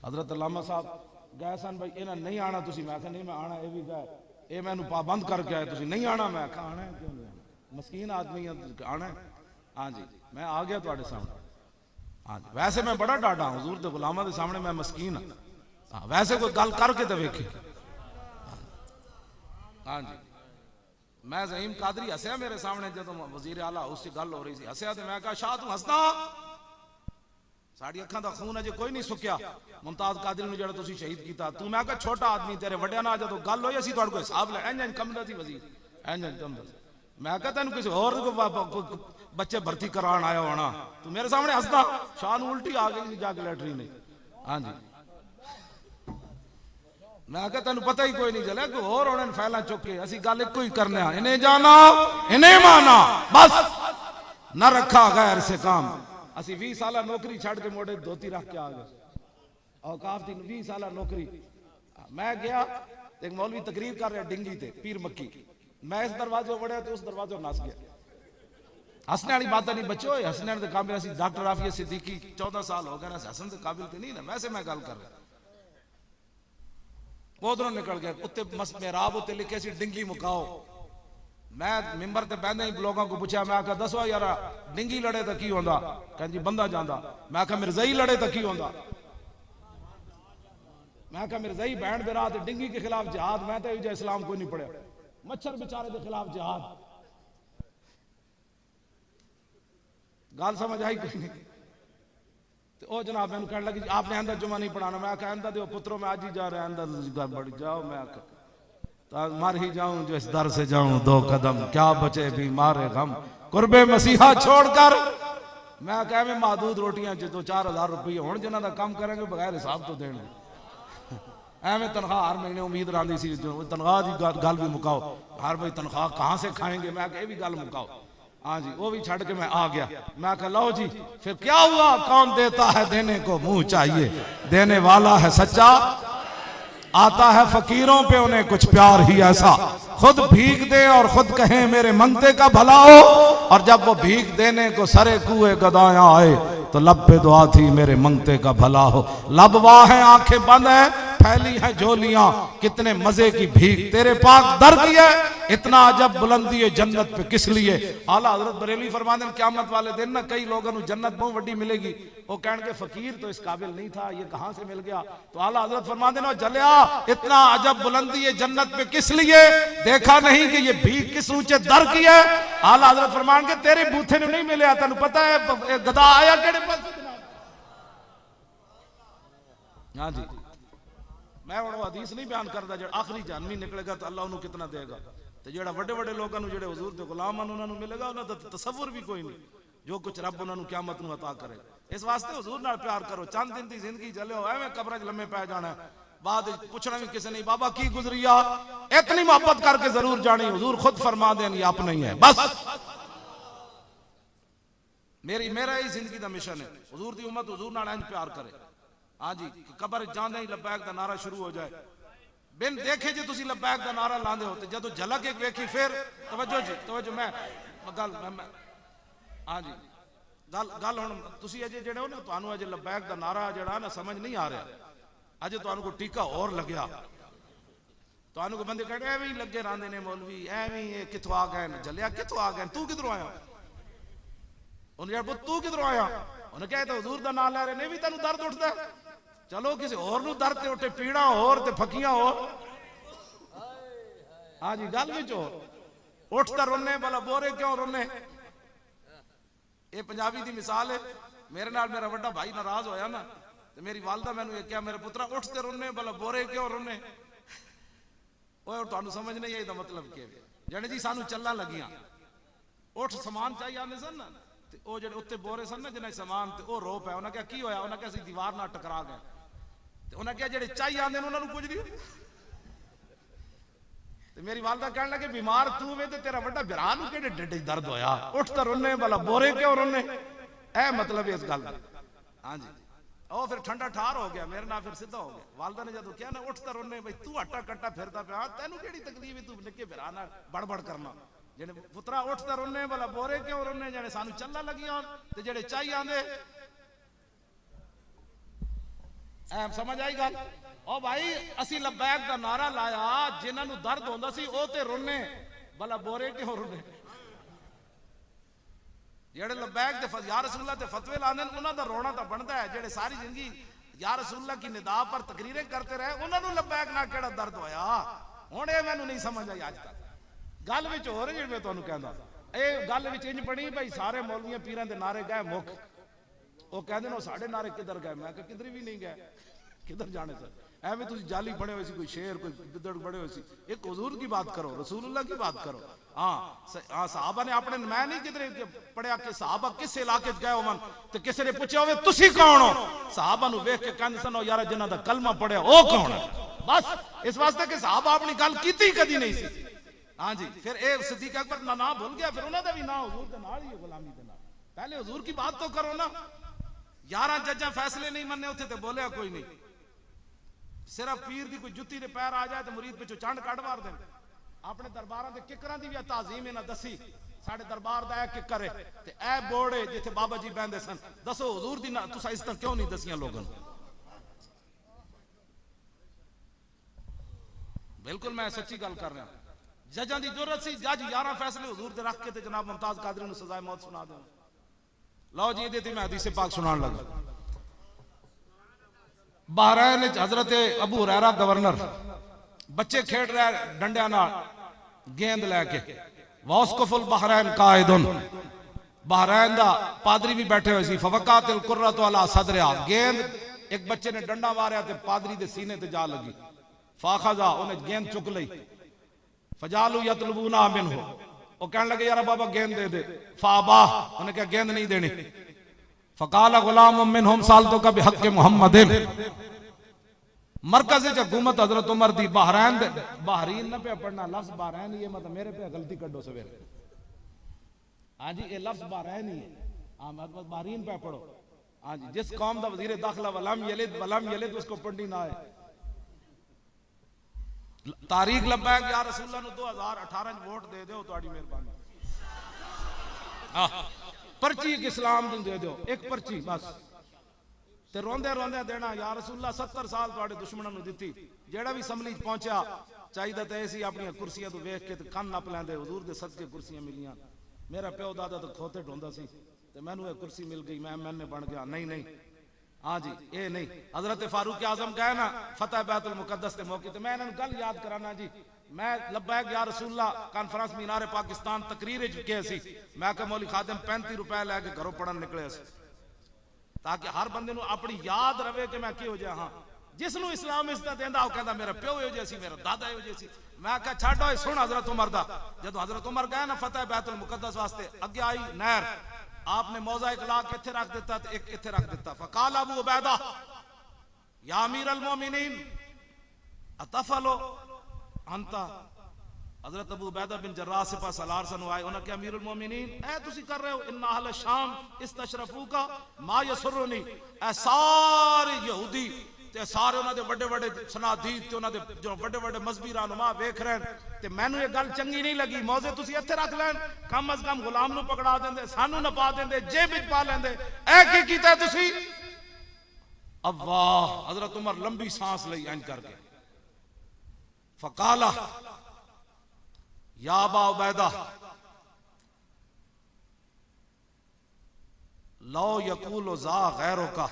हजरत अल्लामा साहब गए सन भाई इन्हें नहीं आना तुसी, मैं आखा नहीं मैं आना, ये भी गए ये मैनू पाबंद करके आए तुसी नहीं आना। मैं आखा आना है क्यों नहीं आना, मस्कीन आदमी आना है। हाँ जी मैं आ गया तुहाडे सामने। हाँ जी वैसे मैं बड़ा डाडा हूँ हुजूर दे गुलामा के सामने, मैं मस्कीन हाँ। वैसे कोई गल करके तो वेखी। हाँ जी मैं ज़हीम कादरी हसया मेरे सामने जो वजीर आला उससे गल हो रही थी, हसया तो मैं कहा शाह तू हसदा, साड़ी अखां दा खून अजे कोई नहीं सुक्या मुमताज कादरी ने जेड़ा तुसी शहीद कीता। तू मैं कहा छोटा आदमी तेरे वड्या नाल जो गल होई असीं तुहाडे कोल हिसाब ले इंज कमदा सी वजीर इंज कमदा। मैं कहा तेन किसी होर बच्चे भर्ती करान आया होना, तू मेरे सामने हसदा। शाह नूं उल्टी आ गई जाके लैटरीन ने। हाँ जी मैं कहा तेन पता ही कोई नहीं चलिया कोई होर होने फैला चुके, असी गल एक ही करने इन्हें जाना इन्हें माना बस न रखा गैर से काम। असी 20 साल नौकरी छड़ के मोड़े धोती रख के आ गए, और काफी 20 साल नौकरी। मैं गया एक मौलवी तकरीर कर रहा डिंगी ते पीर मक्की, मैं इस दरवाजे वड़िया तो उस दरवाजे नस गया। हसने वाली बात नहीं बच्चो, हसने के काबिल असी डॉक्टर आफिया सिद्दीकी 14 साल हो गए ना, हसन के काबिल तो नहीं ना। वैसे मैं गल कर रहा उधरों निकल गया, उत्ते मेहराब उत्ते लिखे सी डिंगी मुकाओ। मैं मिंबर ते बहने ही लोगों को पूछा, मैं आखा दसो यार डिंगी लड़े तो की होंदा? कहं जी बंदा जांदा। मैं आखा मिर्ज़ई लड़े तो की होंदा? मैं आखा मिर्ज़ई बहन बिरा ते डिंगी के खिलाफ जिहाद। मैं तो जो इस्लाम कोई नहीं पढ़िया, मच्छर बेचारे के खिलाफ जिहाद। गल समझ आई कोई नहीं? ओ जनाब मैंने कहने लगी आपने अंदर जुमा नहीं पढ़ाना। मैं आखा अंदर दो पुत्रों में आज ही जा रहे हैं अंदर बढ़ जाओ। मैं आखा मर ही जाऊं जो इस दर से जाऊं 2 कदम, क्या बचे भी मारे गम कुर्बे मसीहा छोड़कर। मैं आखा में महदूद रोटियां जो 2-4 रुपये होने जिन्हों का काम करेंगे बगैर हिसाब तो देंगे। एवं तनख्वाह हर महीने उम्मीद रही सी, तनख्वाह की गल भी मुकाओ, हर भाई तनख्वाह कहाँ से खाएंगे? मैं आखा ये भी गल मुकाओ। हाँ जी वो भी छड़ के मैं आ गया। मैं कहा लो जी फिर क्या हुआ? कौन देता है देने को मुंह चाहिए, देने वाला है सच्चा, आता है फकीरों पे उन्हें कुछ प्यार ही ऐसा, खुद भीख दे और खुद कहे मेरे मंगते का भला हो। और जब वो भीख देने को सरे कुए गदाया आए तो लब पे दुआ थी मेरे मंगते का भला हो। लब वाह है आंखें बंद है फैली हैं झोलियां, कितने मजे की भीख तेरे पाक दर की है, इतना अजब बुलंदी है जन्नत पे किस लिए। आला हजरत बरेलवी फरमाते हैं क़यामत वाले दिन ना कई लोगों को जन्नत बहुत बड़ी मिलेगी, वो कहणगे फकीर तो इस काबिल नहीं था, ये कहां से मिल गया। तो आला हजरत फरमाते हैं जलिया इतना अजब बुलंदी है जन्नत पे किस लिए, देखा नहीं कि ये भीख किस ऊंचे दर की है। आला हजरत फरमाएंगे तेरे बूथे ने नहीं मिले, तेन पता है गधा आया केड़े पास। हाँ जी, मैं वो हदीस नहीं बयान करता जो आखिरी जानवी निकलेगा तो अल्लाह उन्हें कितना देगा, तो जो बड़े बड़े लोगों को जो हुजूर के गुलाम उन्होंने मिलेगा उन्हें तो तसव्वुर भी कोई नहीं जो कुछ रब उन्होंने क़यामत में अता करे। इस वास्ते हुजूर नाल प्यार करो, चंद दिन की जिंदगी चले हो एवं कब्र च लम्मे पै जाना है, बाद पूछना भी किसी नहीं बाबा की गुजरिया, इतनी मोहब्बत करके जरूर जानी। हुजूर खुद फरमा दें ये आप नहीं है, बस मेरा ही जिंदगी का मिशन है, हुजूर की उम्मत हुजूर नाल इंज प्यार करे। हाँ जी, कबर जाने ही लब्बैक का नारा शुरू हो जाए, बिन देखे जे तुसी लब्बैक का नारा लांदे हो, जदों झलक एक वेखी फिर तवज्जो जी तवज्जो। मैं गल हाँ जी गल हुण तुसी अजे जेड़े हो ना, तुहानू अजे लब्बैक का नारा जेड़ा ना समझ नहीं आ रहा, अजे तुहानू कोई टीका और लग्या, तुहानू कोई बंदे कहते एवें ही लगे रहंदे ने मौलवी, एवें ही कित्थों आ गए जलिया, कित्थों आ गए, तू किधरों आया, उन्हें यार तू किधरों आया, उन्हें कहा तो हुजूर दा नाम ले रहे ने भी तेनू दर्द उठदा, चलो किसी और नू दर्द ते उठे, पीड़ा और ते फकियां और। हाँ जी गल विच उठता रोने भला बोरे क्यों रोने, ये पंजाबी दी मिसाल है। मेरे नाल मेरा बड़ा भाई नाराज होया ना, तो मेरी वालदा मैनू क्या मेरे पुत्रा उठते रोने भला बोरे क्यों रोने, और तुहानू समझ नहीं आई दा मतलब के जने जी सानू चलना लगियां उठ समान चाहिए आने सन ना, वो जो उत्ते बोरे सन ना जिन्हें समान ते वो रो पाया, उन्हें क्या की होया, उन्हें क्या सी दीवार नाल टकरा गए, उन्हें क्या जेडे चाहिए आंदे ने उन्होंने कुछ नहीं। ते मेरी वालदा कहने लगे बीमार तू वे ते तेरा बड़ा बिरा नू केड़े डडे दर्द होया, उठ तो रोने भला बोरे क्यों रोने, ए मतलब इस गल। हाँ जी ओ फिर ठंडा ठार हो गया, मेरे नाल फिर सीधा हो गया। वालदा ने जदों कहा ना उठ तो रोने, भाई तू हट्टा कट्टा फिरदा पिया, तेनू केड़ी तकलीफ है, तू निक्के बिरा नाल बड़बड़ करना, जेने पुत्रा उठ तो रोने भला बोरे क्यों रोने, जेने सानू चलना लगियां ते जेडे चाहिए आंदे। समझ आई गल। ओ भाई असी लब्बैक का नारा लाया, जिन्होंने दर्द होंदा सी ओ ते रोने भला बोरे क्यों रोने, जेडे लब्बैक दे या रसूलुल्लाह ते फतवे लांदे उन्हां दा रोना तो बनता है, जेडे सारी जिंदगी या रसूलुल्लाह की निदा पर तकरीरें करते रहे उन्होंने लब्बैक ना केड़ा दर्द होया। हुण ये मैनू नहीं समझ आई अज तक गल विच हो रही, मैं तुहानू कहंदा ये गल विच इंज पड़ी भाई सारे मौलवियां पीरां दे नारे गए मुख, वो कहते हैं साढ़े नारे किधर गए, मैं किधर भी नहीं गए, किधर जाने सर, एवं तुम जाली बने हुए कोई शेर कोई गिदड़ बने हुए, एक हुजूर की बात करो, रसूलुल्लाह की बात करो। हाँ हाँ साहबा ने अपने, मैं नहीं किधरे पढ़िया कि साहबा किस इलाके गए होवन तो किसी ने पूछा हो तुसी कौन हो, साहबा नू वेख के कहंदे सन यार जिन्हां दा कलमा पढ़िया ओ कौन है, बस इस वास्ते कि साहबा अपनी गल कीती कदी नहीं सी। हाँ जी फिर ए सिद्दीक अकबर ना भूल गया, फिर उन्होंने भी ना हुजूर दे नाल ही गुलामी दे नाल, पहले हुजूर की बात तो करो ना। 11 जज्जा फैसले नहीं मन्ने उथे ते बोलिया कोई नहीं, सिर्फ पीर की कोई जुत्ती दे पैर आ जाए तो मुरीद पिछों चंड कट मार दें। अपने दरबारां दे किकरां दी भी ताजीम इन्हां दसी, साडे दरबार दा ए किकर है ते ए बोर्ड है जिथे बाबा जी बहंदे सन, दसो हुजूर दी तुसां इज्जत क्यों नहीं दसियां लोगों नूं। बिल्कुल मैं सच्ची गल कर रहा, जजां दी जरूरत सी, जज 11 फैसले हुजूर दे रख के ते जनाब मुमताज कादरी नूं सजाए मौत सुना दे। लो जी ये मैं हदीस पाक सुनान लगा। बहरैन हजरत अबू हुरैरा गवर्नर, बच्चे खेड रहे डंडिया नाल गेंद लैके, वास्कुफुल बहरैन कायदुन, बहरैन दा पादरी भी बैठे हुए सी, फवकातिल कुर्रतु अला सदरिहा, गेंद एक बच्चे ने डंडा मारिया ते पादरी दे सीने ते जा लगी, फाखजा उन्हें गेंद चुक लई, फजालू यतलबूना मिनहु, वो कहने लगे यार बाबा गेंद दे दे, फाबा उन्हें क्या गेंद नहीं देनी, फकाला गुलाम मिनहुम सालतो का बिहक़्क़ि मुहम्मदिन, मरकज़ हुकूमत हजरत उमर दी बहरैन बहरीन ना पे पढ़ना लफ्ज बहरैन, ये मतलब मेरे पे गलती कड्डो सवेरे। हाँ जी ये लफ्ज बहरैन ही है, हाँ मतलब बहरीन पे पढ़ो। हाँ जी जिस कौम दा वजीर दाखिला वलम यलिद उसको पढ़नी ना है। तारीख लब्बैक या रसूलुल्लाह नूं 2018 वोट दे दो, तुहाडी मेहरबानी। पर्ची एक इस्लाम दी दे दो, एक पर्ची बस, ते रोंदे रोंदे देना या रसूलल्लाह 70 साल तुहाडे दुश्मनां नूं दित्ती जेड़ा भी असम्बली च पहुंचा चाहिदा ते ऐसी अपनी कुर्सियां तो वेख के ते कन्न नप लैंदे हुजूर दे सदके कुर्सियां मिलियां मेरा प्यो दादा तो खोते ढोंदा सी ते मैनू ये कुर्सी मिल गई मैं मैंने बन गया नहीं नहीं हाँ जी ये नहीं हजरत फारूक आजम कहे ना फतेह बैतुल मुकद्दस के मौके ते मैं इन्हां नूं गल याद कराना जी मैं लब्बैक या रसूलल्लाह कॉन्फ्रेंस मीनारे पाकिस्तान तकरीर च गए सी मैं कहा मौली खादिम 35 रुपए लैके घरों पढ़न निकले सी ताकि हर बंदे नूं अपनी याद रवे कि मैं की हो जाए हाँ जिसनों इस्लाम इज्जत देंदा वो कहंदा मेरा प्यो इहो जिहा सी मेरा दादा इहो जिहा सी मैं कहा छड्ड ओए सुन हजरत उमर दा जदों हजरत उमर गए ना फतेह बैतुल मुकद्दस वास्ते अगे आई नहर आपने मोज़ाइक ला के इत्थे रख दिता ते एक इत्थे रख दिता फकाल अबू उबैदा या अमीर अल मोमिनीन अतफलो अंता हजरत अबू उबैदा बिन जर्राह सिपा सलार सनु आए उन्होंने कहा अमीरुल मोमिनीन ऐ तुसी कर रहे हो इन्ना अहल शाम इस्तशरफू का मा यसरुनी ऐ सारे यहूदी ते सारे उन्हां दे बड़े बड़े सनादीद ते उन्हां दे जो बड़े बड़े मजहबी रहनुमा वेख रहे ते मैनू ये गल चंगी नहीं लगी मौजे तुसी इत्थे रख लैन कम अज कम गुलाम नू पकड़ा देंदे सानू ना पा देंदे जेब विच पा लेंदे ऐ की कीता तुसी अल्लाह हजरत उमर लंबी सांस लई इंज करके फकाला या अबा उबैदा लो यकूल जा गैरों का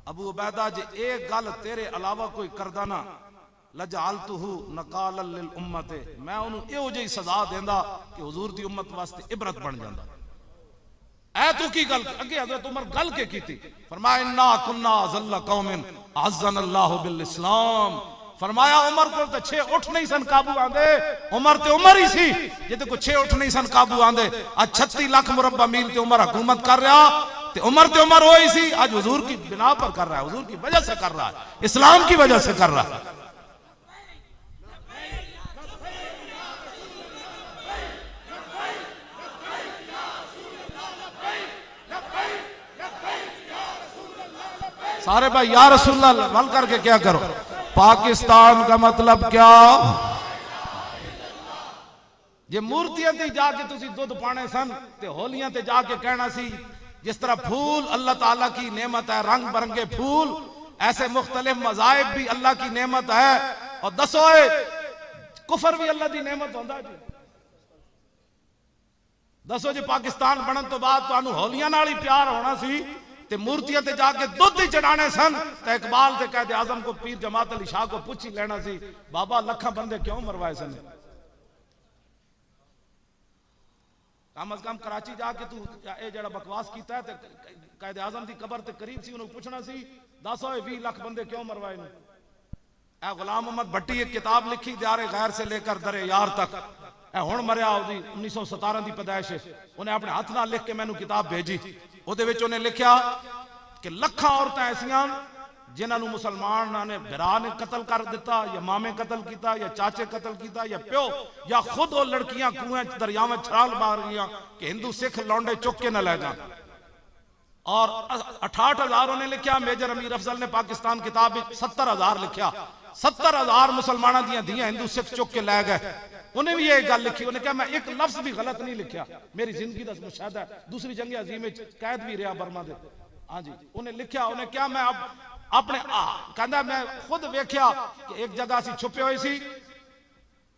अबू उबैदा जे एक गल तेरे अलावा कोई करदा ना लजअलतहु नकालन लिल उम्मते मैं उन्हें इहो जी सजा देंदा कि हुजूर दी उम्मत वास्ते इबरत बन जांदा ऐ तू की गल अगे हजरत उमर गल के कीती फरमाया इन्ना कुन्ना ज़ल्ला कौमिन अज़्ज़न अल्लाहु बिल इस्लाम फरमाया उमर को तो 6 उठ नहीं सन काबू आंदे उमर ते उमर ही सी जे तो 6 उठ नहीं सन काबू आंदे आज 36 लाख मुरब्बा मील ते उमर हुकूमत कर रहा ते उमर हो ही सी आज हुजूर की बिना पर कर रहा है हुजूर की वजह से कर रहा है इस्लाम की वजह से कर रहा है सारे भाई या रसूलल्लाह मल करके क्या करो पाकिस्तान का मतलब क्या जे मूर्तियां ते जाके तुसी दूध पाने सन ते होलियां ते जाके कहना सी जिस तरह फूल अल्लाह ताला की नेमत है रंग बिरंगे फूल ऐसे मुख्तलिफ मज़ाहिब भी अल्लाह की नेमत है और दसो कुफर भी अल्लाह की नेमत होंदा जी दसो जी पाकिस्तान बनन तो बाद तुहानू होलियां नाल ही प्यार होना सी ते मूर्तियां ते जाके दुध ही चढ़ाने सन ते इकबाल ते कहते आजम को पीर जमात अली शाह को पूछ ही लेना सी बाबा लखा बंदे क्यों मरवाए सन कम अज कम कराची जाके तू ये जड़ा बकवास कीता है ते कायदे आजम दी कबर ते करीब सी उन्हें पूछना सी 10-20 लाख बंदे क्यों मरवाए ने ए गुलाम मोहम्मद भट्टी एक किताब लिखी दारे गैर से लेकर दरे यार तक ए हुण मरिया ओदी 1917 दी पैदाइश उन्हें अपने हाथ नाल लिख के मैनू किताब भेजी ਉਹਦੇ ਵਿੱਚ ਉਹਨੇ ਲਿਖਿਆ ਕਿ ਲੱਖਾਂ ਔਰਤਾਂ ਐਸੀਆਂ ਜਿਨ੍ਹਾਂ ਨੂੰ ਮੁਸਲਮਾਨਾਂ ਨੇ ਭਰਾ ਨੇ ਕਤਲ ਕਰ ਦਿੱਤਾ ਜਾਂ ਮਾਮੇ ਕਤਲ ਕੀਤਾ ਜਾਂ ਚਾਚੇ ਕਤਲ ਕੀਤਾ ਜਾਂ ਪਿਓ ਜਾਂ ਖੁਦ ਉਹ ਲੜਕੀਆਂ ਕੂਆਂ ਚ ਦਰਿਆਵਾਂ ਛਾਲ ਮਾਰ ਗਈਆਂ ਕਿ ਹਿੰਦੂ ਸਿੱਖ ਲੌਂਡੇ ਚੁੱਕ ਕੇ ਨਾ ਲੈ ਜਾਣ और 68,000 उन्हें लिखा मेजर अमीर अफजल ने पाकिस्तान किताब 70,000 लिखा 70,000 मुसलमाना दियां धियां हिंदू सिख चुक के लै गए उन्हें भी ये गल लिखी उन्हें कहा मैं एक लफ्ज भी गलत नहीं लिखा मेरी जिंदगी का मुशाहदा है दूसरी जंग अजीम में कैद भी रहा बर्मा दे हाँ जी उन्हें लिखा उन्हें क्या मैं अब अपने कहता मैं खुद वेख्या कि एक जगह असीं छुपे हुए सी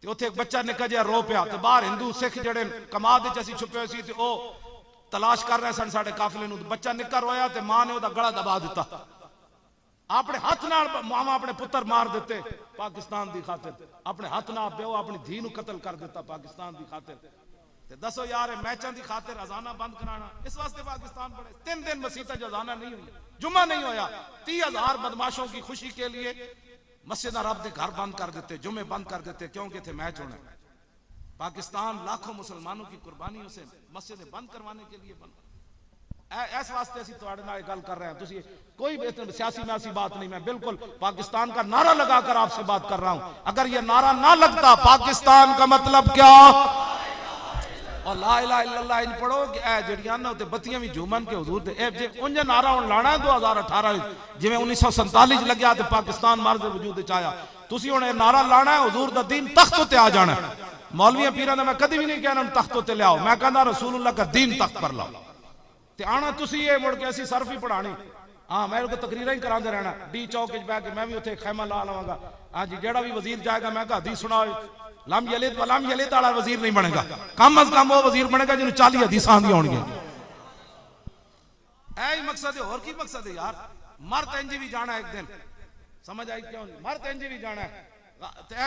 ते उत्थे एक बच्चा निक्का जिहा रो पिया ते बाहर हिंदू सिख जेड़े कमाद विच असीं छुपे हुए सी ते ओ तलाश कर रहे सन साडे काफिले नूं बच्चा निक्का रोया ते मां ने ओदा गला दबा दिता अपने हाथ नाल मामा अपने पुत्र मार दिते पाकिस्तान दी खातिर अपने हाथ नाल प्यो अपनी धी नूं कत्ल कर दिता पाकिस्तान दी खातिर ते दसो यार मैचां दी खातिर अजाना बंद कराना इस वास्ते पाकिस्तान बड़े 3 दिन मसीता अजाना नहीं हुई जुम्मा नहीं होया 30,000 बदमाशों की खुशी के लिए मस्जिद रब दे घर बंद कर देते जुम्मे बंद कर देते क्योंकि थे मैच होना पाकिस्तान लाखों मुसलमानों की कुर्बानियों से मस्जिदें बंद करवाने के लिए बंद इस वास्ते असीं तुहाडे नाल गल कर रहे हैं तुसीं कोई सियासी मैसी बात नहीं मैं बिल्कुल पाकिस्तान का नारा लगाकर आपसे बात कर रहा हूं अगर ये नारा ना लगता पाकिस्तान का मतलब क्या और ला इलाहा इल्लल्लाह इन पढ़ो कि ए जड़ियां ना ते बत्तियां भी झूमन के हुजूर दे ए जे उंज नारा हुण लाना 2018 जिवें 1947 च लग्या ते पाकिस्तान मर्ज वजूद च आया तुसीं हुण नारा लाना है हुजूर दा दीन तख्त ते आ जाना मौलवियां पीरां दा मैं कदी भी नहीं कहना तख्त ते लियाओ मैं कहना रसूलुल्लाह का दीन तख्त पर लाओ ते आना तुसी ये मुड़ के असीं सर्फ ही पढ़ानी हाँ मैं तकरीर ही कराते रहना डी चौक बह के मैं भी उत्थे खैमा ला लवांगा। हाँ जी जेड़ा भी वजीर जाएगा मैं हदीस सुना लम यलिद वलम यलिद वाला वजीर नहीं बनेगा, कम अज कम वो वजीर बनेगा जिन्होंने 40 हदीसां आंदी होणगियां। ऐ मकसद है, और की मकसद है यार? मर तेंजी भी जाना एक दिन, समझ आई क्यों नहीं? मर तेंजी भी जाना है।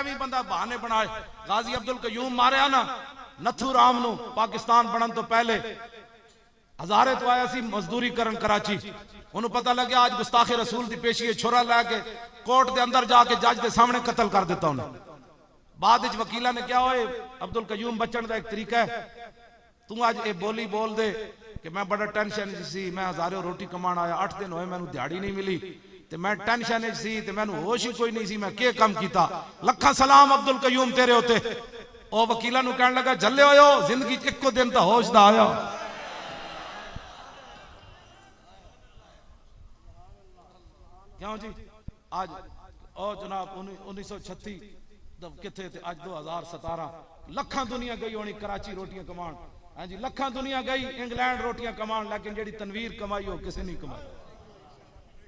भी बंदा बहाने बनाए। गाजी अब्दुल कयूम मारिया ना नथू राम नु पाकिस्तान बनन तो पहले हजारे तो आया सी मजदूरी करन कराची, उन्होंने पता लगे आज गुस्ताखे रसूल की पेशी छुरा लैके कोर्ट के अंदर जाके जज के सामने कत्ल कर दिता उन्हें। बाद वकीला ने क्या होए अब्दुल कयूम बचन का एक तरीका है, तू आज ये बोली बोल दे कि मैं बड़ा टेंशन सी, मैं हजारों रोटी कमान आया, 8 दिन होए मैनू दिहाड़ी नहीं मिली ते मैं टेंशन सी ते मैनू होश ही कोई नहीं सी, मैं के काम कीता। लखा सलाम अब्दुल कयूम तेरे होते। ओ वकीला नु कहने लगा झल्ले होयो जिंदगी एको दिन तो होश दा आया। क्यों जी आज ओ जनाब 1936 किथे थे, आज 2017 लखा दुनिया गई होनी कराची रोटियां कमान। हाँ जी लखा दुनिया गई इंग्लैंड रोटियां कमान, लेकिन जेड़ी तनवीर कमाई हो किसी नहीं कमाई।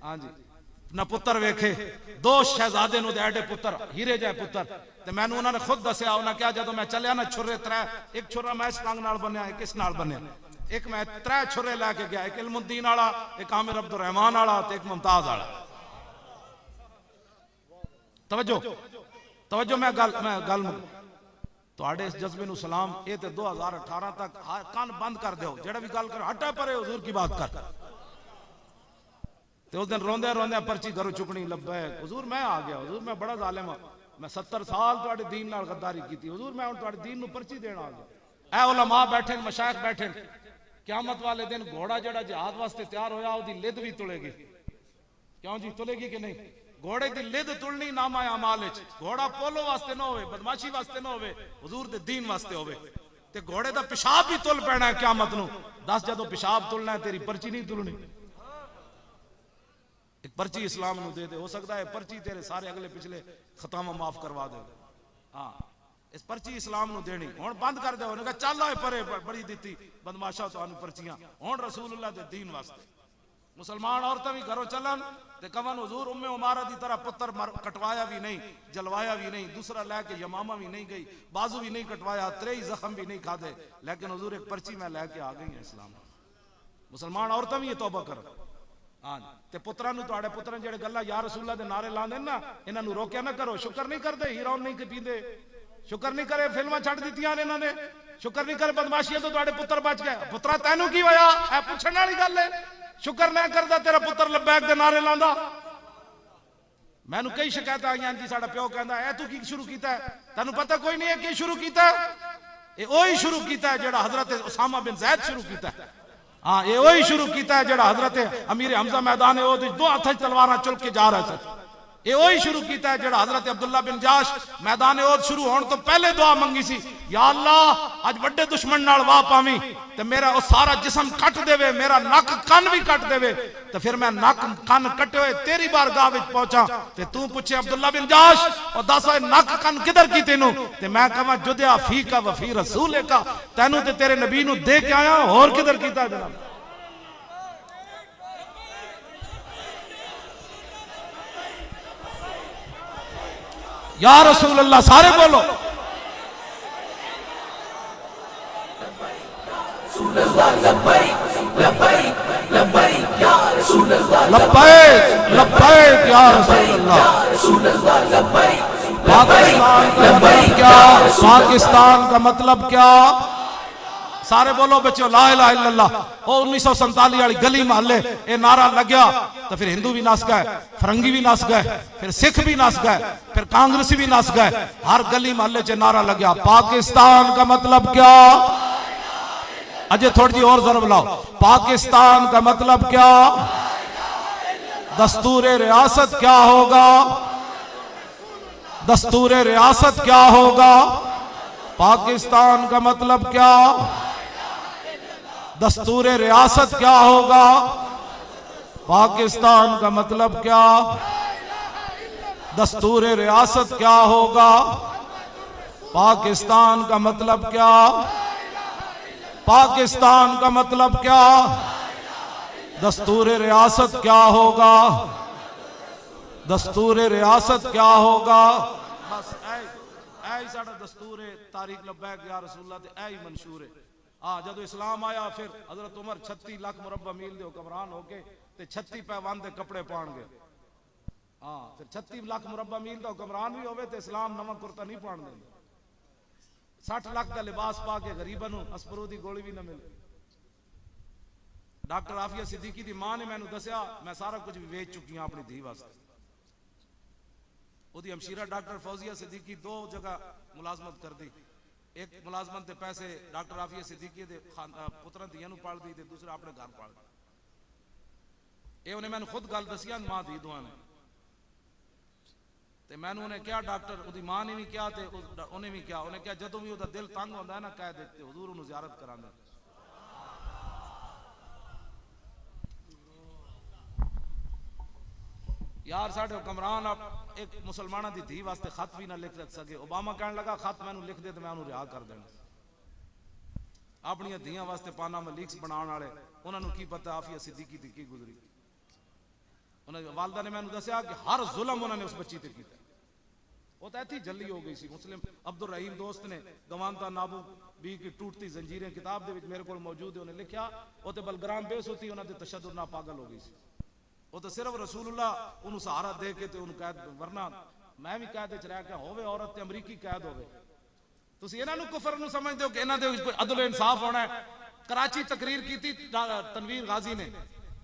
हाँ जी ना पुत्र वेखे, 2 शहजादे नु एडे पुत्र हीरे जाए पुत्र, ते मैनू उन्होंने खुद दसिया, उन्हें क्या जदों मैं चलिया ना छुरे 3, एक छुरा मैं इस टांग नाल बनिया, एक इस नाल बनिया, एक मैं 3 छुरे लैके गया, एक इल्मुद्दीन वाला, एक आमिर अब्दुल रहमान वाला, एक मुमताज वाला। तवज्जो तवज्जो मैं गल तुहाडे इस जज्बे नु सलाम। ये तो 2018 तक कान बंद कर दो, जेड़ा भी गल कर हटा परे हुजूर की बात कर। ते उस दिन रोंदे रोंदे पर्ची घरों चुकनी लब्बैक हुजूर मैं आ गया, हुजूर मैं बड़ा जालिम हां, मैं 70 साल तुहाडे दीन नाल गद्दारी की, हुजूर मैं हुण तुहाडे दीन नु पर्ची देना आ गया। ऐ उलमा बैठे मशाइख बैठे, क़यामत वाले दिन घोड़ा जेड़ा जिहाद वास्ते तैयार होया ओदी लिद भी तुलेगी। क्यों जी तुलेगी कि नहीं? घोड़े की लिद तुलनी नामा अमाल विच, घोड़ा पोलो वास्ते ना होवे, बदमाशी वास्ते ना होवे, हुजूर दे दीन वास्ते होवे। ते घोड़े दा पेशाब भी तुल पैना है क़यामत नु। दस जदों पेशाब तुलना है तेरी पर्ची नहीं तुलनी। एक पर्ची इस्लाम नु दे दे, हो सकता है पर्ची तेरे सारे अगले पिछले खतामा माफ करवा दे। हाँ इस पर्ची इस्लाम नु देनी, हुण बंद कर दे। उन्हें कहा चल आए परे बड़ी दिती बदमाशा तुहानू पर्चियां, हुण रसूलुल्लाह दे दीन वास्ते। मुसलमान औरतें भी घरों चलन ते कवन हुजूर उम्मे उमारा दी तरह पुत्र कटवाया भी नहीं, जलवाया भी नहीं, दूसरा लैके यमामा भी नहीं गई, बाजू भी नहीं कटवाया, 3 जख्म भी नहीं खादे, लेकिन हुजूर एक पर्ची मैं लैके आ गई है इस्लाम। मुसलमान औरतें भी ये तौबा कर। हाँ ते पुत्रां नू तुहाडे पुत्रां जेड़े गल्लां या रसूलुल्लाह दे नारे लांदे ना, इन्हां नू रोकिया ना करो। शुक्र नहीं करते हीरोन नहीं पींदे, शुक्र नहीं करे फिल्मां छड्ड दित्तियां ने इन्हां ने, शुक्र नहीं करे बदमाशियां तो तुहाडे पुत्र बच गए। पुत्रा तैनू की होया? ऐ पुछण वाली गल है। शुक्र नहीं करता तेरा पुत्र लब्बैक दे नारे लांदा। मैनू कई शिकायत आई जी साडा प्यो कहंदा है तू की शुरू कीता है? तैनू पता कोई नहीं है की शुरू कीता है? ये ओही शुरू कीता है जेड़ा हजरत उसामा बिन जैद शुरू कीता है। हाँ ये वही शुरू किया है जेड़ा हजरत अमीर हमजा मैदान है 2 हाथ तलवार चुल के जा रहा है। ये वही शुरू किया है जेड़ा हजरत अब्दुल्ला बिन जाश मैदान शुरू होने तो पहले दुआ मंगी सी, या अल्लाह अज बड़े दुश्मन नाल वाह पावी ते मेरा वो सारा जिस्म कट देवे, मेरा नक कन भी कट देवे, तो फिर मैं नक कन कटे हुए तेरी बारगाह विच पहुंचा ते तू पूछे अब्दुल्ला बिन जाश और दस नक कन किधर की तेनू, ते मैं कहां जुदिया फी का वफी रसूल का, तेनू ते तेरे नबी नू दे के आया, होर किधर कीता जनाब। या रसूल अल्लाह सारे बोलो लब्बैक लब्बैक या रसूल अल्लाह। पाकिस्तान का मतलब क्या? पाकिस्तान का मतलब क्या? सारे बोलो बच्चों ला इलाहा इल्लल्लाह। 1947 वाली गली मोहल्ले ये नारा लग गया तो फिर हिंदू भी नस गए, फरंगी भी नस गए, फिर सिख भी नस गए, फिर कांग्रेसी भी नस गए। हर गली मोहल्ले च नारा लग गया पाकिस्तान का मतलब क्या? अजय थोड़ी जी और जरूर लाओ। पाकिस्तान का मतलब क्या? दस्तूर रियासत क्या होगा? दस्तूर रियासत क्या होगा? पाकिस्तान का मतलब क्या? दस्तूर रियासत क्या होगा? पाकिस्तान का मतलब क्या? दस्तूर रियासत क्या होगा? पाकिस्तान का मतलब क्या? पाकिस्तान का मतलब क्या? दस्तूर रियासत क्या होगा, दस्तूर रियासत क्या होगा। बस ऐ साडा दस्तूर है, तारीख लब्बैक या रसूलुल्लाह ते ऐ ही मंशूर है। जदों इस्लाम आया फिर हजरत उमर 36 लाख मुरब्बा मील दे हुक्मरान होके ते 36 पैवान दे कपड़े पाण गए। फिर 36 लाख मुरब्बा मील दा हुक्मरान भी होवे ते इस्लाम नवा कुर्ता नहीं पाण देंदा। 60 लाख का लिबास पा के गरीबां नूं अस्परू दी गोली भी ना मिले। डॉक्टर आफिया सिद्दीकी दी मां ने मैनू दसिया मैं सारा कुछ भी वेच चुकी हां अपनी धी वास्ते। ओदी हमशीरा डॉक्टर फौजिया सिद्दीकी 2 जगह मुलाजमत कर दी। एक मुलाजमत के पैसे डॉक्टर आफिया सिद्दीकी दे पुत्रां दियां नूं पाल दी ते दूसरा अपने घर पाल दी। ये उन्हें मैंने खुद गल दसिया मां दी दुआ ने ते मैनू उन्हें क्या डॉक्टर ओदी मां ने भी क्या ते उन्हें भी क्या उन्हें क्या जदों भी ओदा दिल तंग होंदा है ना कह दे ते हुजूर उन्हें ज़ियारत करांदे। यार साढ़े हुक्मरान अब एक मुसलमाना की धी वास्ते खत भी ना लिख सके। ओबामा कहने लगा खत मैनू लिख दे तो मैं उन्होंने रिहा कर देना। अपन धियां वास्ते पाना मलीक्स बनाने वाले उन्होंने की पता आफिया सिद्दीकी दी की गुजरी। उन्होंने वालदा ने मैनू दसिया कि हर जुल्म उन्होंने उस बच्ची ते कीता। वो तो इत्थे जल्दी हो गई सी। मुस्लिम अब्दुल रहीम दोस्त ने गवानता नाबू बी की टूटती जंजीरें किताब दे विच मेरे को मौजूद है। उन्हें लिखा वो तो बलगराम बेस होती उन्होंने तशद्दुद ना पागल हो गई सी। वो तो सिर्फ रसूलुल्लाह उन्होंने सहारा दे के ते उन्होंने कैद वरना मैं भी कैद च रह के होवे औरत ते अमरीकी कैद होवे। तुसीं इन्हां नूं कुफर नूं समझदे हो कि इन्हां दे विच कोई अदल इंसाफ होना है। कराची तकरीर की तनवीर गाजी ने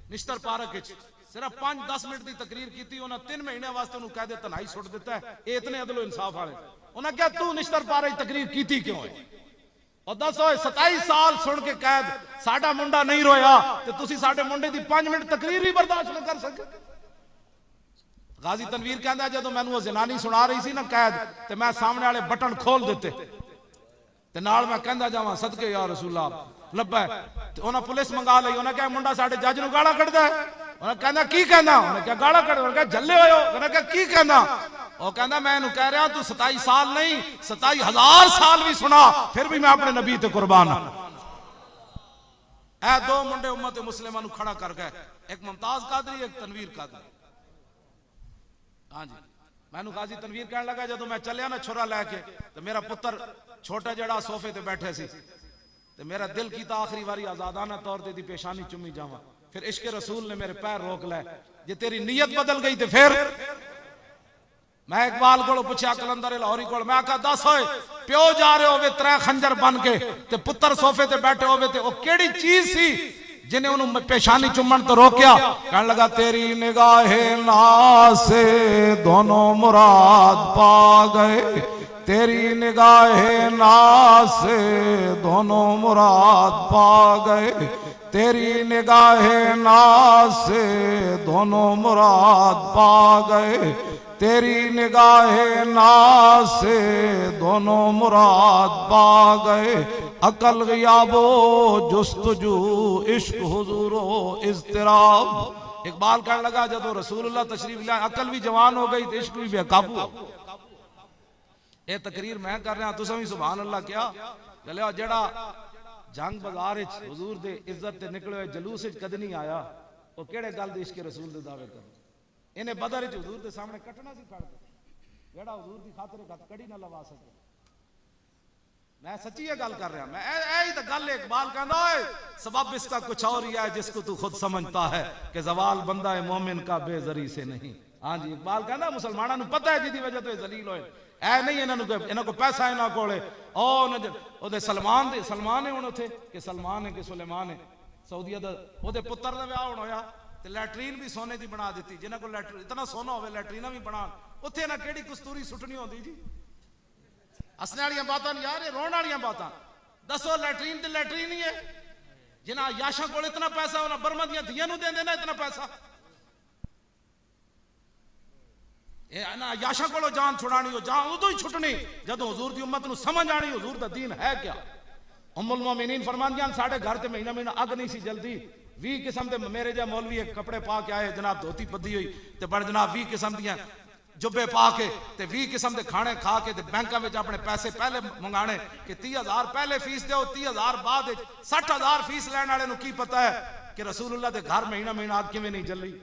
निश्तर पार्क विच सिर्फ 5-10 मिनट की तकरीर की। उन्हें 3 महीने वास्ते उन्होंने कैद तनाई सुट दिता है। ये इतने अदलो इंसाफ वाले। उन्हें क्या तू निश्तर पार्क तकरीर की क्यों है और दसो 27 साल सुन के कैद साडा मुंडा नहीं रोया तो तुसी साडे मुंडे दी 5 मिनट तकरीर भी बर्दाश्त न कर सके। गाजी तनवीर कहता जदों मैनू वो जनानी सुना रही सी ना कैद ते मैं सामने वाले बटन खोल दिते ते नाल मैं कहंदा जावां सदके या रसूलल्लाह लब्बा ते उन्हां पुलिस मंगा लई। उन्हें कहा मुंडा साडे जज नूं गालां कढदा है। उन्हें कहंदा की कहंदा। उन्हें क्या गालां कढ। उन्हें कहा जल्ले होयो। उन्हें कहा की कहंदा। वो कहंदा मैं इहनूं कह रहा तू 27 साल नहीं 27,000 साल भी सुना फिर भी मैं अपने नबी ते कुर्बान हां। ऐ 2 मुंडे उम्मत मुस्लिमां नूं खड़ा कर गए। एक मुमताज कादरी एक तनवीर कादरी। हाँ जी मैनू गाजी तनवीर कहने लगा जदों मैं चलिया ना छुरा लैके तो मेरा पुत्र छोटा जड़ा सोफे ते बैठे सी ते मेरा दिल कीता आखिरी बारी आजादाना तौर ते दी पेशानी चुमी जावां। फिर इश्क रसूल ने मेरे पैर रोक लै। जे तेरी नीयत बदल गई तो फिर मैं इकबाल को पूछा कलंदर लाहौरी को मैं आखा दस होए प्यो जा रहे होवे 3 खंजर बन के ते पुत्र सोफे ते बैठे होवे ते वो केड़ी चीज सी जिन्हें उन्होंने पेशानी चुम्मन तो रोकिया। कहने लगा तेरी निगाहे नासे दोनों मुराद पा गए। तेरी निगाहे नासे दोनों मुराद पा गए। तेरी निगाहे नासे दोनों मुराद पा गए। तेरी निगाहे नासे दोनों मुराद पा गए। अकल गियाबो जुस्तजू इश्क हुजूरो इज़्तिराब। इकबाल कहने लगा जब रसूलुल्लाह तशरीफ लाए अकल भी जवान हो गई तो इश्क भी बेकाबू हो। ये तकरीर मैं कर रहा तुम भी सुभान अल्लाह क्या चलिया जड़ा जंग बाजार हुजूर दे इज्जत ते निकले हुए जलूस कद नहीं आया वो केड़े गल दे इश्क रसूल दे दावे कर। इन्हें बदर हुजूर के सामने कटना सी खड़ जेड़ा हुजूर की खातिर कड़ी ना लवा सके। मैं सच्ची ये गल कर रहा मैं यही तो गल इकबाल कहना है सबब इसका कुछ और ही है जिसको तू खुद समझता है कि जवाल बंदा है मोमिन का बेजरी से नहीं। हाँ जी इकबाल कहना मुसलमानों को पता है जिदी वजह तो जलील होए ऐ नहीं इन्हों को पैसा इन्हों को सलमान है हूँ उथे कि सलमान है कि सुलेमान है सऊदीया का पुत्र का विआह होना होया ते लैटरीन भी सोने की बना दी जिन्हों को लैटरीन इतना सोना हो लैटरीना भी बना उत्थे ना केड़ी कस्तूरी सुटनी होती जी। हसने वाली बातें नहीं यार रोने वाली बातें दसो लैटरीन तो लैटरीन ही है जिन्हें याशा को इतना पैसा उन्हें बर्मा दियां धियां नूं देंदे ना इतना पैसा याशा को जान छुड़ानी हो जान उदों ही छुटनी जदों हुजूर की उम्मत नूं समझ आनी हुजूर दा दीन है क्या। उम्मुल मोमिनीन फरमांदियां साढ़े घर ते महीना महीना अग नहीं सी जलदी 20 किस्म के मेरे जहा मौलवी कपड़े पा के आए जनाब धोती पद्दी हुई ते बड़ जनाब 20 किस्म दियां जुब्बे पा के ते 20 किस्म के खाने खा के ते बैंकों में अपने पैसे पहले मंगाने कि 30,000 पहले फीस दो 30,000 बाद 60,000 फीस लैने वाले की पता है कि रसूलुल्लाह के घर महीना महीना आग किवें नहीं जली।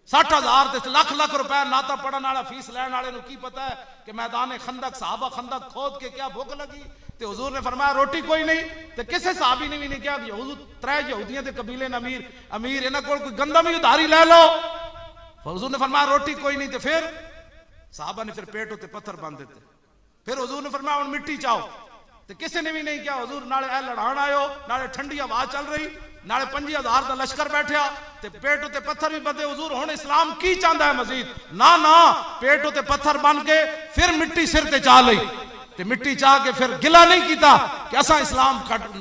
60,000 ते लाख लाख रुपए नाता पढ़न वाला फीस लैन वाले की पता है कि मैदान खंदक साहबा खंदक खोद के क्या भूख लगी ते हुजूर ने फरमाया रोटी कोई नहीं। ते किसी साहबी ने भी नहीं कहा हुजूर 3 यहूदियों के कबीले ने अमीर इन्हां कोल कोई गंदम ही उधारी ले लो। हुजूर ने फरमाया रोटी कोई नहीं। तो फिर साहबा ने फिर पेट उत्ते पत्थर बांध देते। फिर हुजूर ने फरमाया हुण मिट्टी चाओ। तो किसी ने भी नहीं किया। हुजूर नाले ए लड़ाण आयो, नाले ठंडी हवा चल रही, नाले 50,000 का लश्कर बैठा ते पेट उत्ते पत्थर भी बंधे। हुजूर हुण इस्लाम की चाहता है मजीद? ना ना, पेट उत्ते पत्थर बन के फिर मिट्टी सिर ते चा लई ते मिट्टी चाह के फिर गिला नहीं किया कि असा इस्लाम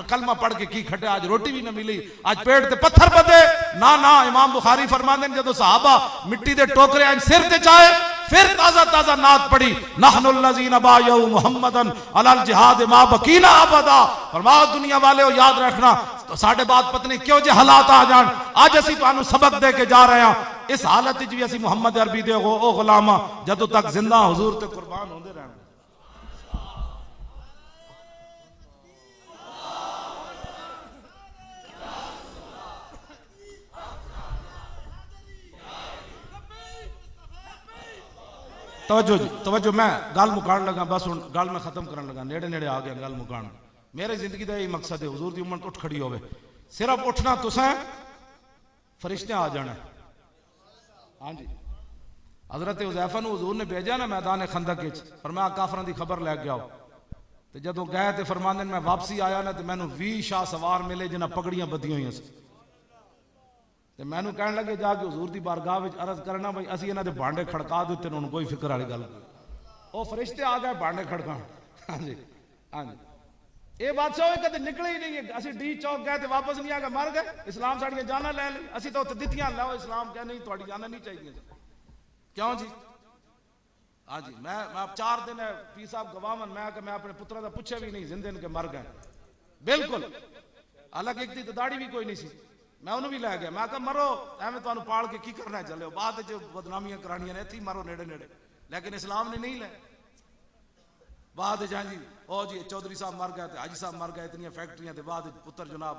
कलमा पढ़ के की खटे, आज रोटी भी ना मिली, आज पेट ते पत्थर बंधे। ना ना, इमाम बुखारी फरमाते हैं जदों सहाबा मिट्टी दे टोकरे सिर ते चाहे फिर ताजा ताजा नात पड़ी, नहनुल्लज़ीना बायउ मुहम्मदन अलल जिहाद मा बकीना अबदा। फरमाओ दुनिया वाले हो याद रखना तो साढ़े बाद पत्नी क्यों जे हालात आ जान, आज असी तुहानू सबक दे के जा रहे हैं। इस हालत भी असी मुहम्मद अरबी दे ओ गुलामा जदों तक जिंदा हुजूर ते कुर्बान होंदे रहना। तवज्जो जी, तवज्जो। मैं गल मुकान लगा, बस हुण गल मैं खत्म करन लगा, नेड़े नेड़े आ गया गल मुकान। मेरे जिंदगी का यही मकसद है हुजूर की उम्मत उठ खड़ी होवे। सिर्फ उठना तुसें, फरिश्ते आ जाना। हाँ जी, हजरत हुज़ैफा नूं हुजूर ने भेजा ना मैदान खंदक विच, फरमाया काफरां दी खबर लैके आओ। ते जदों गए ते फरमांदे मैं वापसी आया ना ते मैनूं 20 शाह सवार मिले जिन्हां पगड़ियां बधियां होईयां सी। ते मैनू कह लगे जाके हुजूर की बारगाह में अर्ज करना भाई असी इन्हां दे भांडे खड़का दिते, उन्होंने कोई फिक्र वाली गल। वो फरिश्ते आ गए भांडे खड़काण। हाँ जी, हाँ जी। ये बादशाह कदे निकले ही नहीं है। असी डी चौक गए तो वापस नहीं आ गए, मर गए। इस्लाम साड़ियां जाना ले ली, असी तो उत्ते दित्तियां, लो इस्लाम क्या नहीं तुहाडी जाना नहीं चाहिए। क्यों जी? हाँ जी, मैं 4 दिन है पी साहब गवावन, मैं अपने पुत्रा का पूछा भी नहीं, जिंदे के मर गए बिल्कुल। हालांकि एक दी दाड़ी भी कोई नहीं सी, मैं उन्होंने भी लै गया। मैं कहा मरो, एवं तुहानू पाल के की करना चले हो, बाद जो बदनामियां करानियां ने इत्थे मरो नेड़े नेड़े। लेकिन इस्लाम ने नहीं लै बाद जी ओ जी चौधरी साहब मर गए, हाजी साहब मर गए, इतनी फैक्ट्रियां के बाद पुत्र जनाब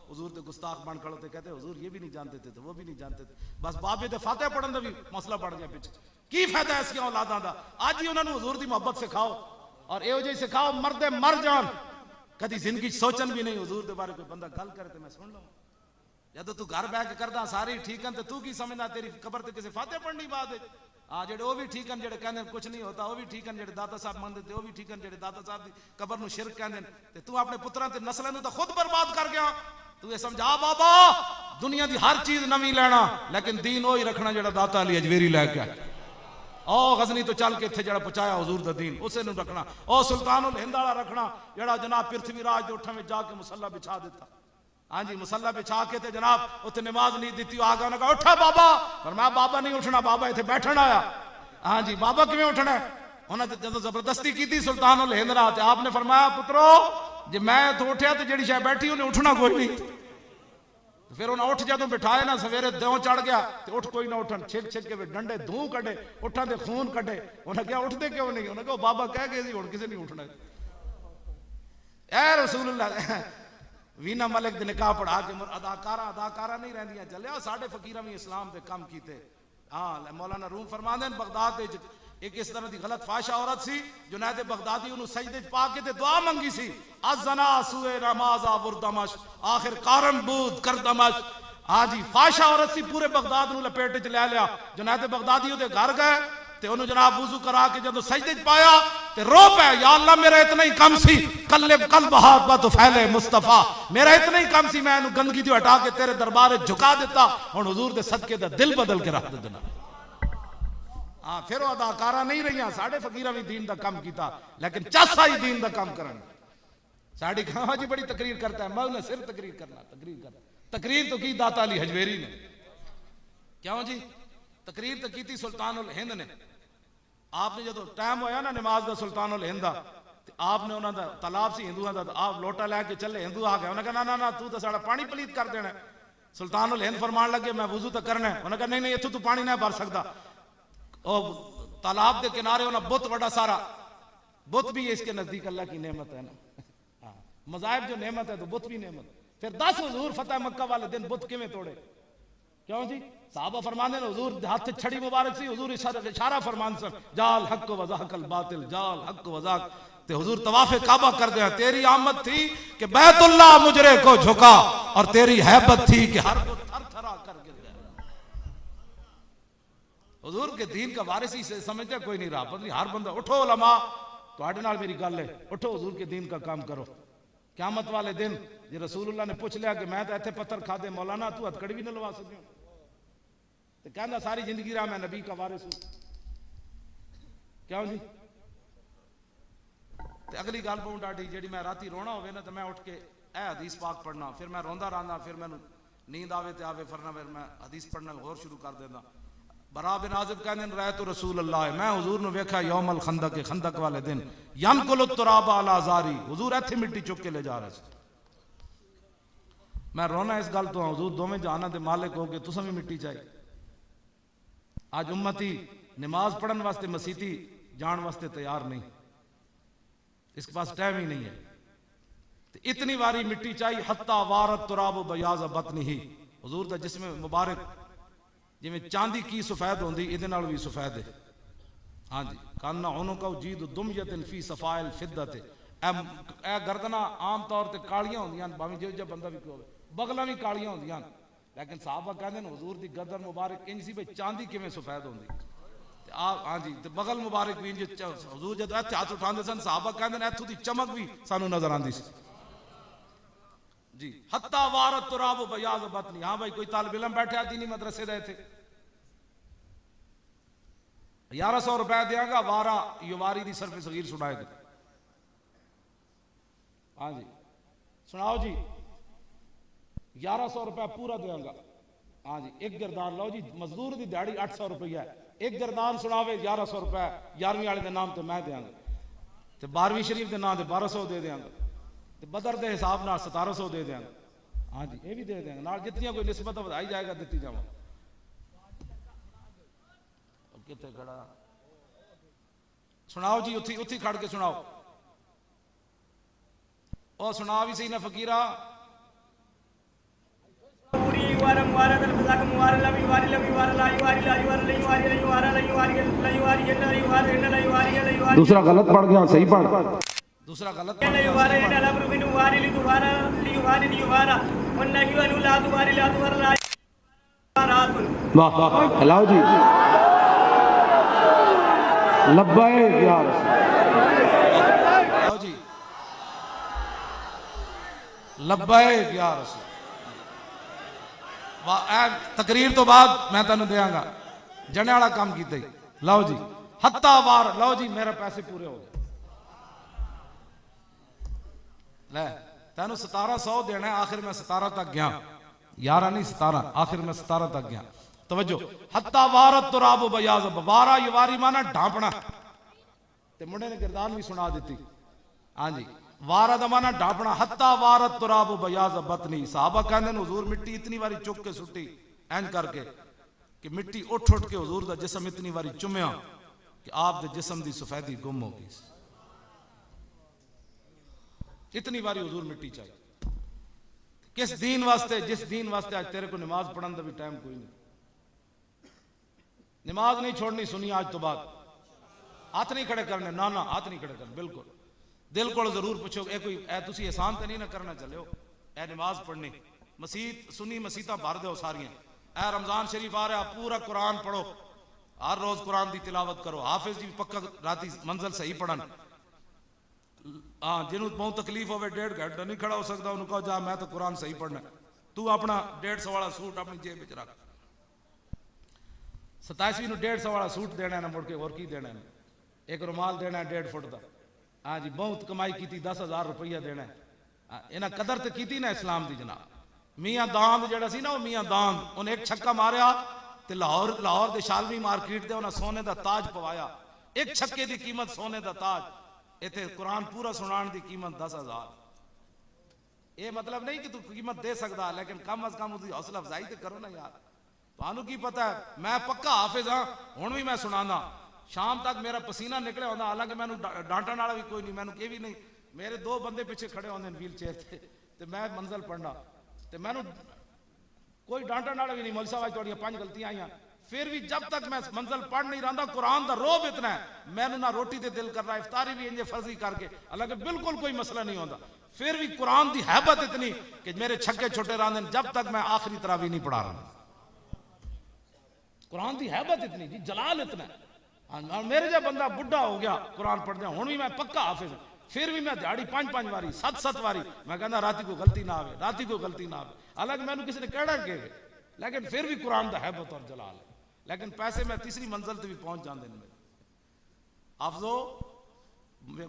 हुजूर के गुस्ताख बन खड़ोते, कहते हुजूर ये भी नहीं जानते थे तो वो भी नहीं जानते थे। बस बाबे दे फातिहा पढ़न का भी मसला पड़ गया पिछे। की फायदा है इसकी औलादां दा? अज ही उन्होंने हुजूर की मोहब्बत सिखाओ और एहो जी सिखाओ मरदे मर जान, कभी जिंदगी सोचन भी नहीं हुजूर के बारे कोई बंदा गल करे तो मैं सुन लूँ। जब तू घर बह के करदा सारे ठीक हैं तो तू की समझदा तेरी कबर ते किसी फातिहा पढ़नी बाद है। हाँ जेडे वो भी ठीक हैं, जेडे कहंदे कुछ नहीं होता वो भी ठीक हैं, जेडे दाता साहब मनदे वो भी ठीक हैं, जेडे दाता साहब दी कबर नूं शिरक कहंदे ते तू अपने पुत्रां ते नस्लां नूं तो खुद बर्बाद कर गया। तू ये समझा बाबा दुनिया की हर चीज नवी लेना लेकिन दीन वही रखना जेड़ा दाता अली अजवेरी लैके ओ गजनी तो चल के इत्थे जेड़ा पहुंचाया हुजूर दा दीन उसे नूं रखना। ओ सुल्तानुल हिंद वाला रखना जेड़ा जनाब पृथ्वीराज दे उठां में जाके मुसल्ला बिछा दिता। हाँ जी, मुसल्ला बिछा के ते जनाब उत्थे नमाज नहीं दी। आ गया उन्हें कहा उठा बाबा, पर मैं बाबा नहीं उठना, बाबा इत्थे बैठन आया। हाँ जी, बाबा किवें उठना है? उन्हें जो जबरदस्ती की थी सुल्तानुल हिंद नाल ते आपने फरमाया पुत्रो जे मैं तो उठया तो जेड़ी शायद बैठी उन्हें उठना कोई नहीं। फिर उन्हें उठ जदों बिठाए ना सवेरे द्यों चढ़ गया तो उठ कोई ना उठन, छिक छिक के डंडे धूं कटे, उठा दे खून कटे। उन्हें क्या उठते क्यों नहीं? उन्हें कहा बाबा कह गए हुण किसी नहीं उठना। ए रसूलुल्लाह वीना मलिक दे निकाह पढ़ा के अदाकारा नहीं रहिंदियां चलिया साढ़े फकीरां भी इस्लाम दे काम कीते। हाँ, मौलाना रूम फरमांदे बगदाद एक इस तरह की गलत फाशा औरत सी, जुनैद बगदादी उन्होंने सजदे पा के ते दुआ मंगी सी, अज़ना सुए नमाज़ा बुरदमश आखिर कारण बूद कर दमश। हाँ जी, फाशा औरत सी, पूरे बगदाद नूं लपेटे च ले लिया। जुनैद बगदादी उहदे घर गए ते उन्होंने जनाब वुजू करा के जदों सजदे च पाया ते रो पे, या अल्लाह मेरा इतना ही कम सी कल्ले कल बहात तो फैले मुस्तफा, मेरा इतना ही कम सी मैं गंदगी तो हटा के तेरे दरबार झुका दिता, हुण हुजूर दे सदके दा दिल बदल के रख देना। हाँ, फिर वो अदाकारा नहीं रही, साढ़े फकीरां भी दीन दा काम कीता लेकिन चासा ही दीन दा काम करन। साड़ी खां जी बड़ी तकरीर करता है, मौला सिर्फ तकरीर करना, तकरीर तो की दाता अली हजवेरी ने। क्यों जी? तकरीर तो की सुल्तानुल हिंद ने। आपने जो टाइम होया ना नमाज का सुल्तानुल हिंद दा, आपने उन्होंने तालाब से हिंदुओं का आप लोटा लैके चले, हिंदू आ गए, उन्हें कहा ना ना तू तो साड़ा पानी पलीत कर देना। सुल्तानुल हिंद फरमान लगे मैं वुजू तो करना है। उन्हें कहा नहीं नहीं इत्थों तू पानी नहीं भर सकता। तालाब के किनारे उन्हें बुत बड़ा सारा, बुत भी इसके नजदीक अल्लाह की नेमत है ना। हाँ, मज़ाहिब जो नेमत है तो बुत भी नेमत। फिर 10 हुजूर फतेह मक्का वाले दिन बुत किवें तोड़े? क्यों जी? साहबा फरमाने ने हुजूर हाथ छड़ी मुबारक सी, हुजूर इशारा फरमान सन, जाल हक वज़ाकल बातिल, जाल हक वज़ाक। ते हुजूर तवाफ़े काबा कर दे, तेरी आमद थी कि बैतुल्लाह मुजरे को झुका, और तेरी हैबत थी कि हर को थरथरा कर गिर गया। हुजूर के दीन का वारिसी से समझते कोई नहीं रहा। पता हर बंदा उठो उलमा, तुहाडे नाल मेरी गल है, उठो हुजूर के दीन का काम करो। क़यामत वाले दिन जे रसूलुल्लाह ने पूछ लिया कि मैं तो इत्थे पत्थर खादे मौलाना तू हथकड़ी भी न लवा सकियो, तो कहना सारी जिंदगी रहा मैं नबी का वारिस हूं। क्यों जी? ते अगली गल पऊं डाडी जी, मैं राती रोना होवे ना तो मैं उठ के ए हदीस पाक पढ़ना, फिर मैं रोंदा रहना, फिर मैनू नींद आवे ते आवे, फिर मैं हदीस पढ़ना होर शुरू कर देना। बरा बिन आज़िब कहंदे ने रह तो रसूल अल्लाह, मैं हुजूर नु वेखा यौमल खंदक, खंदक वाले दिन, यनकुल तुराब अला ज़ारी, हुजूर इत्थे मिट्टी चुक के ले जा रहे थे। मैं रोना इस गल तो हुजूर दोवें जहानां दे मालिक हो के तुसां भी मिट्टी चाहिए। आज उम्मती नमाज पढ़न वास्ते मसीती जान वास्ते तैयार नहीं, इसके पास टाइम ही नहीं है। तो इतनी वारी मिट्टी चाहिए, हत्ता वारत तुराब बयाज बतनी ही, हुजूर दा जिस्म मुबारक जिवें चांदी की सफेद होंदी, इहदे नाल भी सफेद है। हाँ जी, काना उनुका जीद दुमयतिन फी सफाइल फिद्दत, ए गर्दना आम तौर ते कालियां होंदियां, भावें जो बंदा भी होवे, बगलां भी कालियां होंदियां, लेकिन साहबा कहंदे ने हुजूर दी गर्दन मुबारक इंज सी भाई चांदी किवें सफेद होंदी। हाँ जी, ते बगल मुबारक भी इंज, हुजूर जद इत्थे हाथ उठांदे सन, साहबा कहंदे ने इत्थों दी चमक भी सानू नजर आंदी सी जी। हत्ता वारत तुराब बयाज बतनी। हाँ भाई, कोई तालिब इल्म बैठा दीनी मदरसे दे थे, 1100 रुपए देंगा, वारा युवारी दी सरफ सगीर सुनाएगा। हाँ जी, सुनाओ जी, 1100 रुपया पूरा देंगा। हाँ जी, एक गिरदान लो जी, मजदूर की दिहाड़ी 800 रुपया है, एक गिरदान सुनावे 1100 रुपया, 11वीं वाले के नाम तो मैं देंगा, तो 12वीं शरीफ के नाम से 1200 दे देंगा, तो बदर के हिसाब न 1700 दे देंगे। हाँ जी, ये भी दे देंगे नाल, जितनी कोई निस्बत बढ़ाई जाएगा दी जावा। कितने खड़ा सुनाओ जी, उठी उठी खड़ के सुनाओ, और सुना भी सही ना फकीरा। दूसरा गलत पढ़ गया, सही पढ़। दूसरा गलत हलाओ जी, लब्बैक या रसूल जी, लब्बैक या रसूल। तकरीर तो बाद मैं तेन देंगा जने वाला काम किया। लो जी, हत्ता वार, लो जी मेरे पैसे पूरे हो गए, ले तेन 1700 देना, आखिर में 17 तक गया, 11 नहीं 17, आखिर में 17 तक गया। तवज्जो, हत्ता वारत तुराब बयाज, वारा युवारी माना ढांपना, ते मुंडे ने गिरदान भी सुना दी। हाँ जी, वारा दा माना ढांपना, हत्ता वारत तुराब बयाज बतनी। साहबा कहंदे ने हुजूर मिट्टी इतनी बारी चुक के सुट्टी इंज करके कि मिट्टी उठ उठ के हुजूर दा जिस्म इतनी बारी चुम्या कि आप दे जिस्म दी सफेदी गुम हो गई। इतनी बारी हुजूर मिट्टी चाहिए किस दीन वास्ते, जिस दीन वास्ते आज तेरे को नमाज पढ़ने का भी टाइम कोई नहीं। नमाज नहीं छोड़नी सुनी आज तो बाद, हाथ नहीं खड़े करने, ना ना हाथ नहीं खड़े करने, बिल्कुल दिल को जरूर पूछो, ए कोई ए तुसी एहसान तो नहीं ना करना चले हो, ए नमाज पढ़नी, मसीत सुनी मसीता भर दो सारियां, ए रमजान शरीफ आ रहा, पूरा कुरान पढ़ो, हर रोज कुरान की तिलावत करो, हाफिज जी पक्का राती मंजिल सही पढ़न। हाँ, जिन्होंने बहुत तकलीफ हो 1.5 घंटा नहीं खड़ा हो सकता, उन्होंने कहो जा मैं तो कुरान सही पढ़ना, तू अपना 150 वाला सूट अपनी जेब में रख, 27वीं 150 वाला सूट देना है ना, मुड़ के और की देना है, एक रुमाल देना है 1.5 फुट का। हाँ जी, बहुत कमाई की, 10,000 रुपया देना है, इन्हें कदर तो की ना इस्लाम की जनाब। मियाँ दांद जड़ा सी ना, वो मियाँ दांद, उन्हें एक छक्का मारिया तो लाहौर के शालवी मार्केट से उन्हें सोने का ताज पवाया, एक छक्के की कीमत सोने का ताज, इतने कुरान पूरा सुनाने की कीमत 10,000। ये मतलब नहीं कि तू कीमत दे सकता, लेकिन कम अज कम उसकी हौसला अफजाई तो करो ना यार। तुहानू की पता है, मैं पक्का हाफिज हाँ, हुण भी मैं सुनाना, शाम तक मेरा पसीना निकले होता, हालांकि मैं डांटन वाला भी कोई नहीं, मैंने ये भी नहीं, मेरे 2 बंदे पिछे खड़े होंगे व्हील चेयर से, तो मैं मंजिल पढ़ना तो मैनू कोई डांटन वाला भी नहीं, मौलवी साहब आज थोड़ी 5 गलतियां आईयां, फिर भी जब तक मैं मंजिल पढ़ नहीं रहा कुरान का रोब इतना है, मैनू ना रोटी दे दिल कर रहा, इफ्तारी भी इंजे फर्जी करके, हालांकि बिल्कुल कोई मसला नहीं होता, फिर भी कुरान की हैबत इतनी कि मेरे छक्के छोटे रहते हैं जब तक मैं आखिरी तरावी नहीं पढ़ा रहा। कुरान की हैबत इतनी जी, जलाल इतना है। हाँ, मेरे जो बंदा बुढ़ा हो गया कुरान पढ़ते हूँ भी मैं पक्का हाफिज, फिर भी मैं दिहाड़ी 5-5 बारी 7-7 बारी मैं कहना राती को गलती ना आवे, राती को गलती ना आवे, हालांकि मैंने किसी ने कहना के, लेकिन फिर भी कुरान का हैबत और जलाल है। लेकिन पैसे मैं तीसरी मंजिल तक भी पहुंच जाते हैं। हाफजो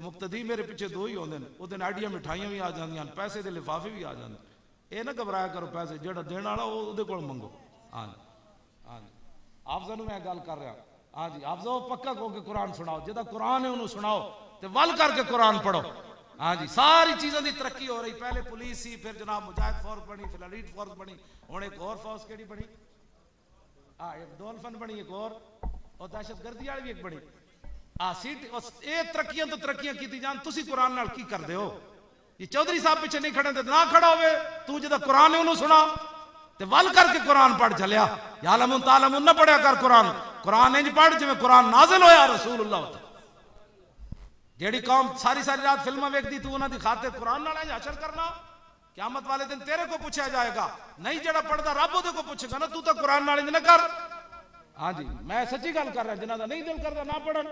मुक्तदी मेरे पीछे 2 ही होंगे, उस दिन आडिया मिठाइयां भी आ जांदियां, पैसे के लिफाफे भी आ जाते, ये ना घबराया करो, पैसे जो देने वाला वो को मंगो। हाँ जी, हाँ जी, हाफजा मैं गल कर रहा। हाँ जी, हाफजा पक्का कहो कि कुरान सुनाओ, जिदा कुरान है उन्होंने सुनाओ, तो वल करके कुरान पढ़ो। हाँ जी, सारी चीज़ों की तरक्की हो रही, पहले पुलिस सी, फिर जनाब मुजाहिद फोर्स बनी, फिर एलीट फोर्स बनी, हूँ एक और फोर्स केड़ी बनी, हाँ एक डॉल्फिन बनी, एक और दहशतगर्दी वाली भी एक बनी। हाँ सीट ये तरक्कियां तो तरक्कियां की जान, तुसी कुरान नाल की करते हो? ये चौधरी साहब पीछे नहीं खड़े, ना खड़ा होवे, तू जिदा कुरान है उन्होंने सुना, ते वल करके कुरान पढ़ चलिया, यालमुन तालमुन ना पढ़िया कर कुरान, कुरान इंज पढ़ जिवें कुरान नाजिल होया रसूलुल्लाह। जेड़ी कौम सारी सारी रात फिल्मां वेखदी, तू उन्हां दी खातिर कुरान नाल इंज हशर करना, क़यामत वाले दिन तेरे को पूछा जाएगा, नहीं जेड़ा पढ़दा रब ओदे को पूछेगा ना, तू तो कुरान नाल इंज ना कर। हाँ जी, मैं सच्ची गल कर रहा, जिन्हां दा नहीं दिल करदा ना पढ़न।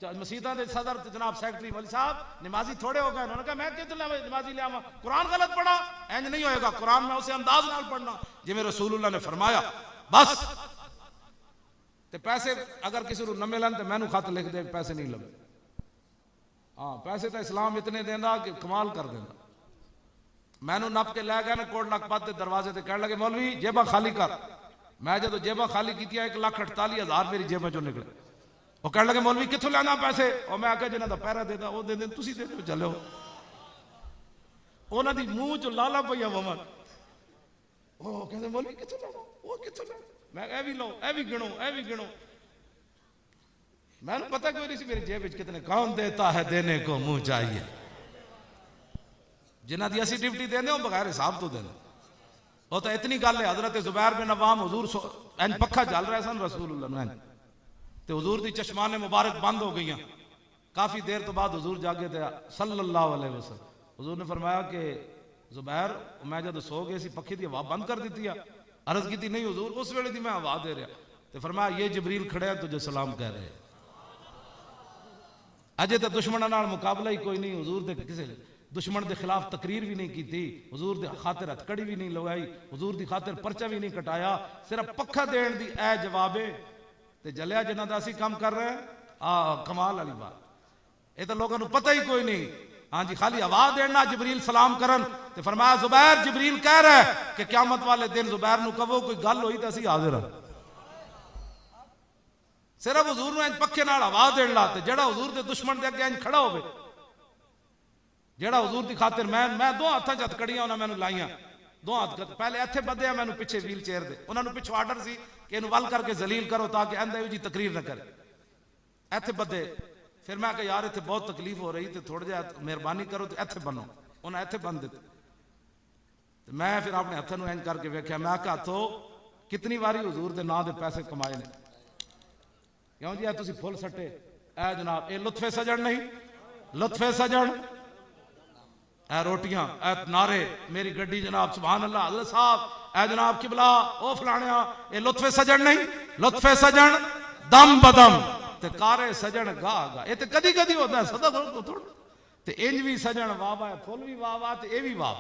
मसीतां दे सदर जनाब सेक्रेटरी मौलवी साहब नमाजी थोड़े हो गए, उन्होंने कहा मैं कितने नमाजी लिया, कुरान गलत पढ़ा, इंज नहीं होएगा, कुरान में उसे अंदाज नाल पढ़ना जिवें रसूलुल्लाह ने फरमाया। बस ते पैसे अगर किसी को न मिलन तो मैनू खत लिख दे, पैसे नहीं लगे। हाँ पैसे तो इस्लाम इतने देंदा कि कमाल कर देंदा। मैनू नप के लै गया ना कोट लखपत के दरवाजे से, कह लगे मौलवी जेबा खाली कर। मैं जो जेबा खाली की 1,48,000 मेरी जेबा चो निकले। वो कह लगे मौलवी कितों लेना पैसे, और मैं आख्या जिन्हों का पैरा देता वो दे, तुसी दे दो चलो। उन्होंने मूँह चो लाला पई वमन, वो कहते मौलवी कितों लेना, वो कितों लेना, मैं ए भी लो, ए भी गिनो, ए भी गिनो। मैंने पता क्यों नहीं सी मेरी जेब कितने, कौन देता है देने को मुंह चाहिए, जिन्हों की असी डिप्टी देंगे बगैर हिसाब तो देंगे। वो तो इतनी गल है, हजरत जुबैर बिन अवाम हुजूर इंज पक्खा चल रहा सन रसूलुल्लाह ने, तो हुजूर दी चश्माने मुबारक बंद हो गई। काफ़ी देर तो बाद हुजूर जागे थे सल्लल्लाहु अलैहि वसल्लम। हुजूर ने फरमाया कि जुबैर मैं जब सो गए सी पखी की हवा बंद कर दी है। अर्ज की नहीं हुजूर उस वेले दी मैं हवा दे रहा, तो फरमाया ये जबरील खड़े तुझे सलाम कह रहे। अजे तो दुश्मनों नाल मुकाबला ही कोई नहीं, हुजूर दे किसी दुश्मन के खिलाफ तकरीर भी नहीं की थी, हुजूर दे खातिर हथकड़ी भी नहीं लगाई, हुजूर की खातिर पर्चा भी नहीं कटाया, सिर्फ पक्खा देने की ए जवाब है। तो जलिया जिन्हों का असी काम कर रहे हैं, कमाल वाली बात, ये तो लोगों को पता ही कोई नहीं। हाँ जी, खाली आवाज देना जबरील सलाम करन, तो फरमाया जुबैर जबरील कह रहा है कि क़यामत वाले दिन जुबैर नूं कहो कोई गल होई तो असी हाजिर हां। सिर्फ हुजूर नूं इंज पक्खे नाल आवाज देण ला, ते जेड़ा हुजूर दे दुश्मन दे अगे इंज खड़ा होवे, जेड़ा हुजूर दी खातिर मैं 2 हाथां च हथकड़ियां उन्हां मैनूं लाइयां, 2 हाथ पहले इत्थे बधया मैनूं पिछे व्हील चेयर दे, उन्हां नूं पिछों आर्डर सी कि इहनूं वल करके जलील करो ताकि इंदा जी तकरीर न करे, इत्थे बधे। फिर मैं कहा यार इत्थे बहुत तकलीफ हो रही, तो थोड़ा जिहा मेहरबानी करो तो इत्थे बनो, उन्हें इत्थे बन दिते। तो मैं फिर अपने हथों नूं इंज करके वेख्या, मैं कहा हथों कितनी बारी हुजूर दे नां दे पैसे कमाए ने, क्यों जी तुसीं फुल सट्टे ए जनाब, ये लुत्फे सजन नहीं, लुत्फे सजन ए रोटियां ए नारे मेरी गड्डी जनाब सुभान अल्लाह हज़रत साहब ए जनाब किबला ओ फलाणिया, ये लुत्फे सजन नहीं, लुत्फे सजन दम बदम ते कारे सजन गाह गाह, ये तो कदी कदी होता है सदा थोड़ा। तो इंज भी सजन वाह वाह, फुल भी वाह वाह, तो ये भी वाह,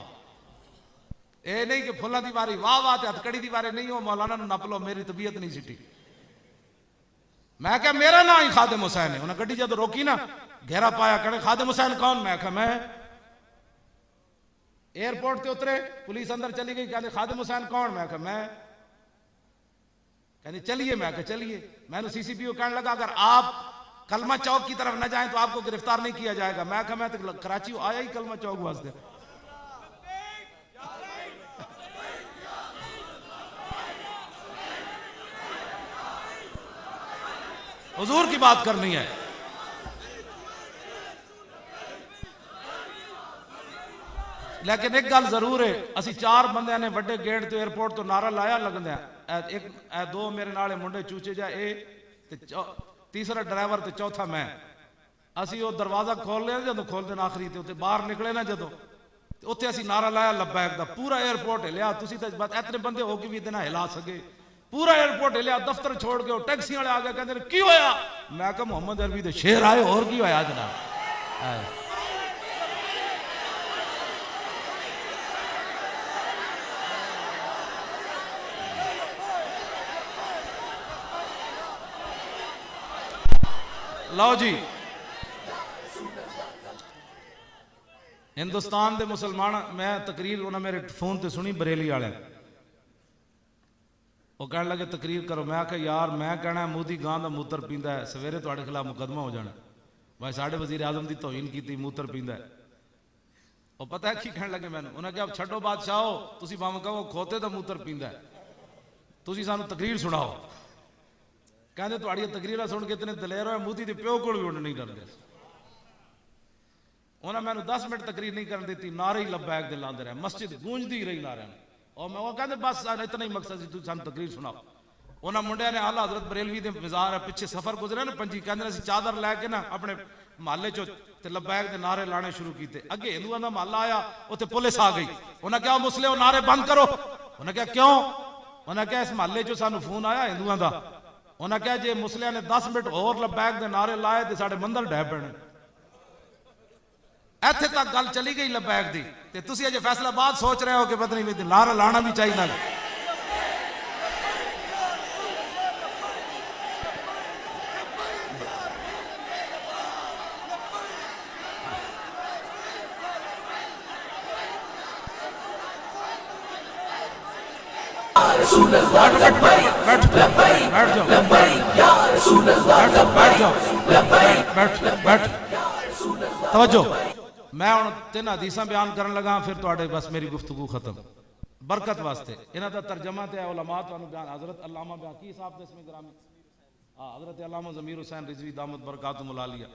ये नहीं कि फुलों की वारी वाह वाह, हथकड़ी की वारी नहीं हो मौलाना नप लो, मेरी तबीयत नहीं सिटी। मैं क्या मेरा ना ही खादिम हुसैन है, उन्हें गड्डी जब रोकी ना घेरा पाया, कहने खादिम हुसैन कौन, मैं क्या मैं एयरपोर्ट से उतरे, पुलिस अंदर चली गई, कहते खादिम हुसैन कौन, मैं क्या मैं, कहते चलिए, मैं क्या चलिए। मैंने CCPO कहने लगा अगर आप कलमा चौक की तरफ न जाएं तो आपको गिरफ्तार नहीं किया जाएगा। मैं क्या मैं तो कराची आया ही कलमा चौक वास्ते। हुजूर की बात करनी है। लेकिन एक गल जरूर है, असी 4 बंदे ने वड्डे गेट तो एयरपोर्ट तो नारा लाया लगदा एक 2 मेरे नाले मुंडे चूचे जा ते तीसरा ड्राइवर ते चौथा मैं। असी वो दरवाजा खोल लिया जो खोल देना आखिरी ते बाहर निकले ना जो उत्थे असी नारा लाया लब्बैक दा, पूरा एयरपोर्ट हिलिया। तुसी तो बस इतने बंदे हो के भी इतना हिला सके, पूरा एयरपोर्ट हिलिया। दफ्तर छोड़ के टैक्सी वाले आ गए, कहते की होया? मैं कहा मोहम्मद अरबी दे शेर आए, और की होया जनाब। लो जी, हिंदुस्तान के मुसलमान, मैं तकरीर उन्हें मेरे फोन से सुनी बरेली वाले, वो कह लगे तकरीर करो। मैं आख्या यार मैं कहना मोदी गां का मूत्र पींदा है, सवेरे तुहाडे खिलाफ मुकदमा हो जाना। भाई साढ़े वजीर आजम की तौहीन की, मूत्र पींदा है। वो पता है की कहने लगे मैंने, उन्हें कहा छड्डो बादशाह, तुसीं भावें कहो खोते का मूत्र पींदा है, तुसीं सानू तकरीर सुनाओ। कहते तुहाड़ी तकरीर सुन के इतने दलेर होए, मोदी के प्यो को भी उड़ नहीं डरते। उन्हें मैंने 10 मिनट तकरीर नहीं करने दी, नारे ही लब्बैक दे लांदे रहे, मस्जिद गूंजती रही नारे। और मैं वो कहते बस इतना ही मकसद सी, तुसीं सानू तकरीर सुनाओ। उन्होंने मुंडिया ने आला हजरत बरेलवी के मज़ार पिछे सफर गुजरे ना पंजी, कहते असीं चादर लैके ना अपने महल्ले चो लब्बैक के नारे लाने शुरू किए। अगे हिंदुओं का महल्ला आया, उत्थे पुलिस आ गई। उन्हें कहा मुस्लिम नारे बंद करो। उन्हें कहा क्यों? उन्हें कहा इस महल्ले चो सानू फोन आया हिंदुओं का, उन्हें कहा जे मुस्लिम ने 10 मिनट होर लब्बैक के नारे लाए तो साढ़े मंदिर ढह पैने। इत्थे तक गल चली गई लब्बैक दी, ते तुसीं अजे फैसलाबाद सोच रहे हो कि पता नहीं नारा लाना भी चाहिए। तवज्जो, मैं हुण 3 हदीसां बयान करन लगा, फिर तुहाडे बस मेरी गुफ्तगू खत्म। बरकत वास्ते इन्हां दा तर्जमा ते उलमा तुहानू बयान, हजरत अल्लामा बयान की साहब दे इसमें ग्रामी, हजरत अल्लामा ज़मीर हुसैन रिजवी दामत बरकातुहुम अलिया।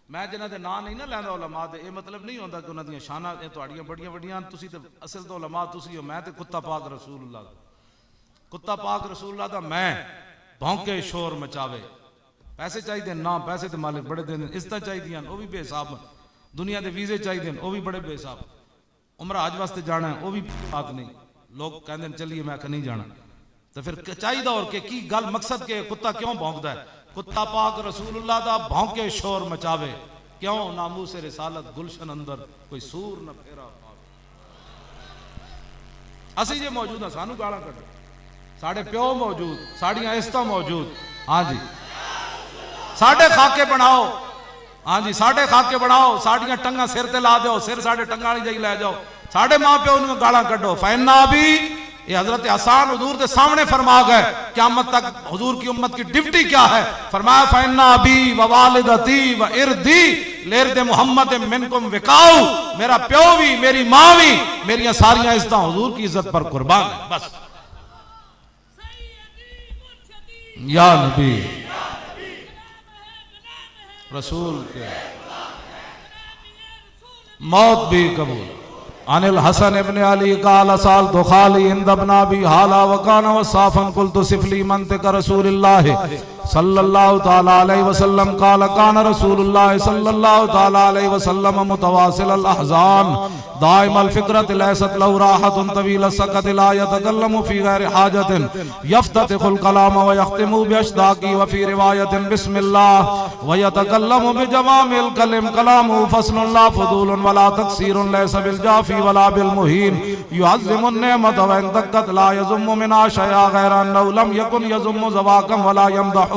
मैं जिन्हां दे नाम नहीं ना लैंदा उलमा दे, ये मतलब नहीं होंदा कि उन्हां दी शानां तुहाड़ियां बड़ियां बड़ियां, तुसीं ते असल तो उलमा तुसीं हो, मैं ते कुत्ता पाक रसूलुल्लाह, कुत्ता पाक रसूलुल्लाह दा मैं भौंके शोर मचावे। पैसे चाहिए ना, पैसे तो मालिक बड़े देने, इज्जत चाहिए वो भी बेहिसाब, दुनिया के वीजे चाहिए वो भी बड़े बेहिसाब, उम्र हज वास्ते जाना है वो भी बात नहीं। लोग कहते चलिए, मैं नहीं जाना, तो फिर चाहिए और की गल मकसद के कुत्ता क्यों भौंकता है? कुत्ता पाक रसूलुल्लाह दा भौंके शोर मचावे, क्यों? नामूस रिसालत गुलशन अंदर कोई सूर न फेरा। असी जे मौजूद है, सानू गाला कटो, साढ़े प्यो मौजूद, साड़ियां इज्जतां मौजूद। हाँ जी, साढ़े खाके बनाओ, हाँ जी साढ़े खाके बनाओ, साड़ियां टंगा सिर ते ला दो, सिर साढ़े टंगा वाली जगह लै जाओ, साढ़े माँ प्यो नूं गाला कड्डो। फैना भी ये हजरत हसन हुजूर के सामने फरमा गए, क़यामत तक हुजूर की उम्मत की ड्यूटी क्या है? फरमाया फैना भी व वालिदती व इर्दी लेरदे मुहम्मद मिनकुम विकाउ, मेरा प्यो भी मेरी माँ भी मेरिया सारियां इज्जतां हुजूर की इज्जत पर कुर्बान है। बस या नबी रसूल के मौत भी कबूल। अनिल हसन इब्ने अली काल साल तो खाली इंदबना भी हाला वकाना वसाफन कुल तो सिफली मंतिक रसूलुल्लाह सल्लल्लाहु ताला अलैहि वसल्लम काल कान रसूलुल्लाह सल्लल्लाहु ताला अलैहि वसल्लम मुतवासिल अल अहजान दाइम अल फिक्रत लैसत लहु राहतुन तवील सकत ला यतकल्लमु फी गैर हाजतिन यफ्ततिहुल कलाम व यख्तिमु बि अशदाकी व फी रिवायतिन बिस्मिल्लाह व यतकल्लमु बि जवामिल कलम कलामु फस्लुन ला फदूलुन वला तकसीरुन लैसा बिल जाफी वला बिल मुहीन युअज़्ज़िमुन नेमत व इन तकत ला यज़ुम्मु मिना शया गैर अन्नहु लम यकुन यज़ुम्मु ज़वाकम वला यमदहु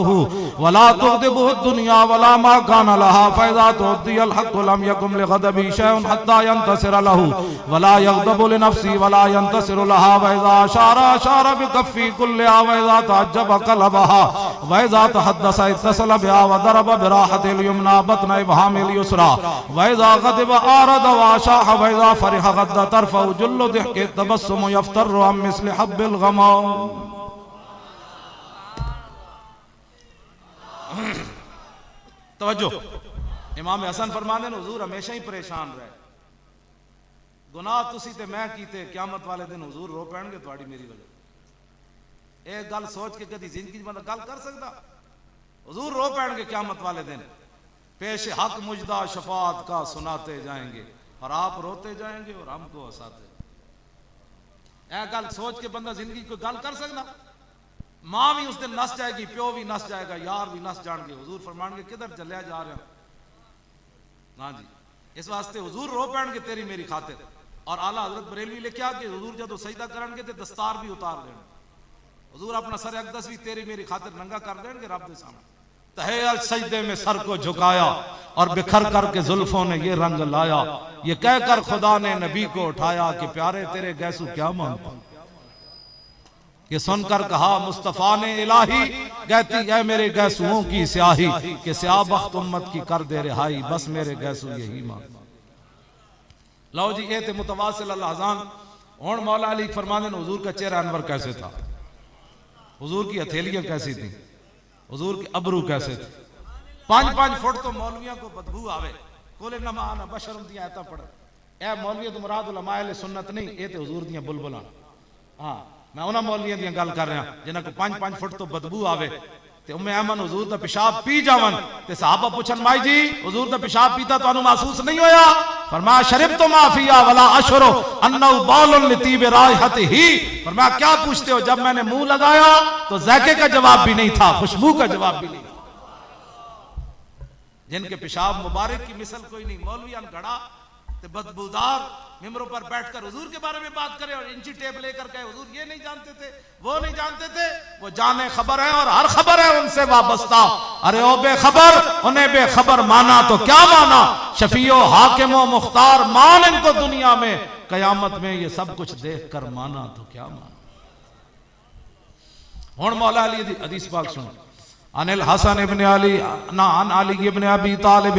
वला तुग़दिबुहु दुनिया वला मा काना लहा फ़इज़ा तुअद्दियल हक़्क़ु लम यकुम लिग़दबी शैउन हत्ता यंतसिर लहु वला यग़दबु लिनफ़्सी वला यंतसिरु लहा व इज़ा अशारा अशारा बिकफ़्फ़ी कुल्लिहा व इज़ा तअज्जब क़लबहा व इज़ा तहद्दस इत्तसल बिहा व दरब बिराहतिल युमना बत्न इब्हामिल युसरा व इज़ा ग़दिब आरद व अशाह व इज़ा फरिह गद्द तरफ़उ जुल्लु दिहक़ि तबस्सुम यफ़्तरु अम मिस्लि हब्बिल ग़माम। तवज्जो, इमाम हसन फरमाते हैं हुजूर हमेशा ही परेशान रहे, गुनाह तुसी ते मैं कीते क़यामत वाले दिन हुजूर रो पैणगे तुहाडी मेरी वजह। एक गल सोच के कदी जिंदगी च बंदा गल कर सकदा? हुजूर रो पैणगे क़यामत वाले दिन, पेश हक मुजदा शफात का सुनाते जाएंगे और आप रोते जाएंगे और हमको हंसाते। ए गल सोच के बंदा जिंदगी कोई गल कर सकदा? मां भी उस दिन नस जाएगी, प्यो भी नस जाएगा, यार भी नस जाएंगे। हुजूर फरमाएंगे किधर चलिया जा रहे हो? हाँ जी, इस वास्ते हुजूर रो पैणगे तेरी मेरी खातिर। और आला हजरत बरेलवी लिखा कि हुजूर जदों सजदा करनगे ते दस्तार भी उतार देंगे। हुजूर अपना सर अकदस भी तेरी मेरी खातिर नंगा कर देंगे रब के सामने। तहे अल सजदे में सर को झुकाया और बिखर करके जुल्फों ने ये रंग लाया, ये कहकर खुदा ने नबी को उठाया कि प्यारे तेरे गैसू क्या मांगता। ये सुनकर कहा मुस्तफा ने इलाही, कहती है मेरे गैसुओं की स्याही कि स्याह बख्त उम्मत की कर दे रिहाई, बस मेरे गैसू यही मांग। लो जी, ये थे मुतवासिल अल अज़ान। हुण मौला अली फरमाते हैं हुजूर का चेहरा अनवर कैसे था, हुजूर की हथेलियां कैसी थी, हुजूर के अबरू कैसे थे। 5-5 फुट तो मौलवियों को बदबू आवे, कोले नमा आना बशरम दी आयता पढ़। ए मौलवी तो मुराद उलमा अहले सुन्नत नहीं, ये तो हुजूर दियां बुलबुलां। हाँ, मैं उन्हां मौलवियां दी गल कर रहा जिन्हां को 5-5 फुट तो बदबू आवे ते उम्मे अमन हुजूर दा पेशाब पी जावन ते सहाबा पुछन माई जी हुजूर दा पेशाब पीता तुहानू महसूस नहीं होया? फरमाया शरीब तो माफिया वला अशरो अन्नहु बालुन लितीब रायहतिही। फरमाया क्या पूछते हो, जब मैंने मुंह लगाया तो ज़ायके का जवाब भी नहीं था, खुशबू का जवाब भी नहीं। जिनके पेशाब मुबारक की मिसल कोई नहीं। मौलवियान घड़ा ते बदबूदार मिंबरों पर बैठकर हुजूर के बारे में बात करे और इंची टेप लेकर कहे हुजूर ये नहीं जानते थे, वो नहीं जानते थे। वो जाने खबर है और हर खबर है उनसे वाबस्ता। अरे ओ बेखबर, उन्हें बेखबर माना तो क्या माना, शफीओ हाकिमो मुख्तार मान इनको दुनिया में, कयामत में ये सब कुछ देख कर माना तो क्या माना। हुण मौला अली दी हदीस पाक सुनो। अनिल हसन इब्न अली ना अन अली इब्न अबी तालिब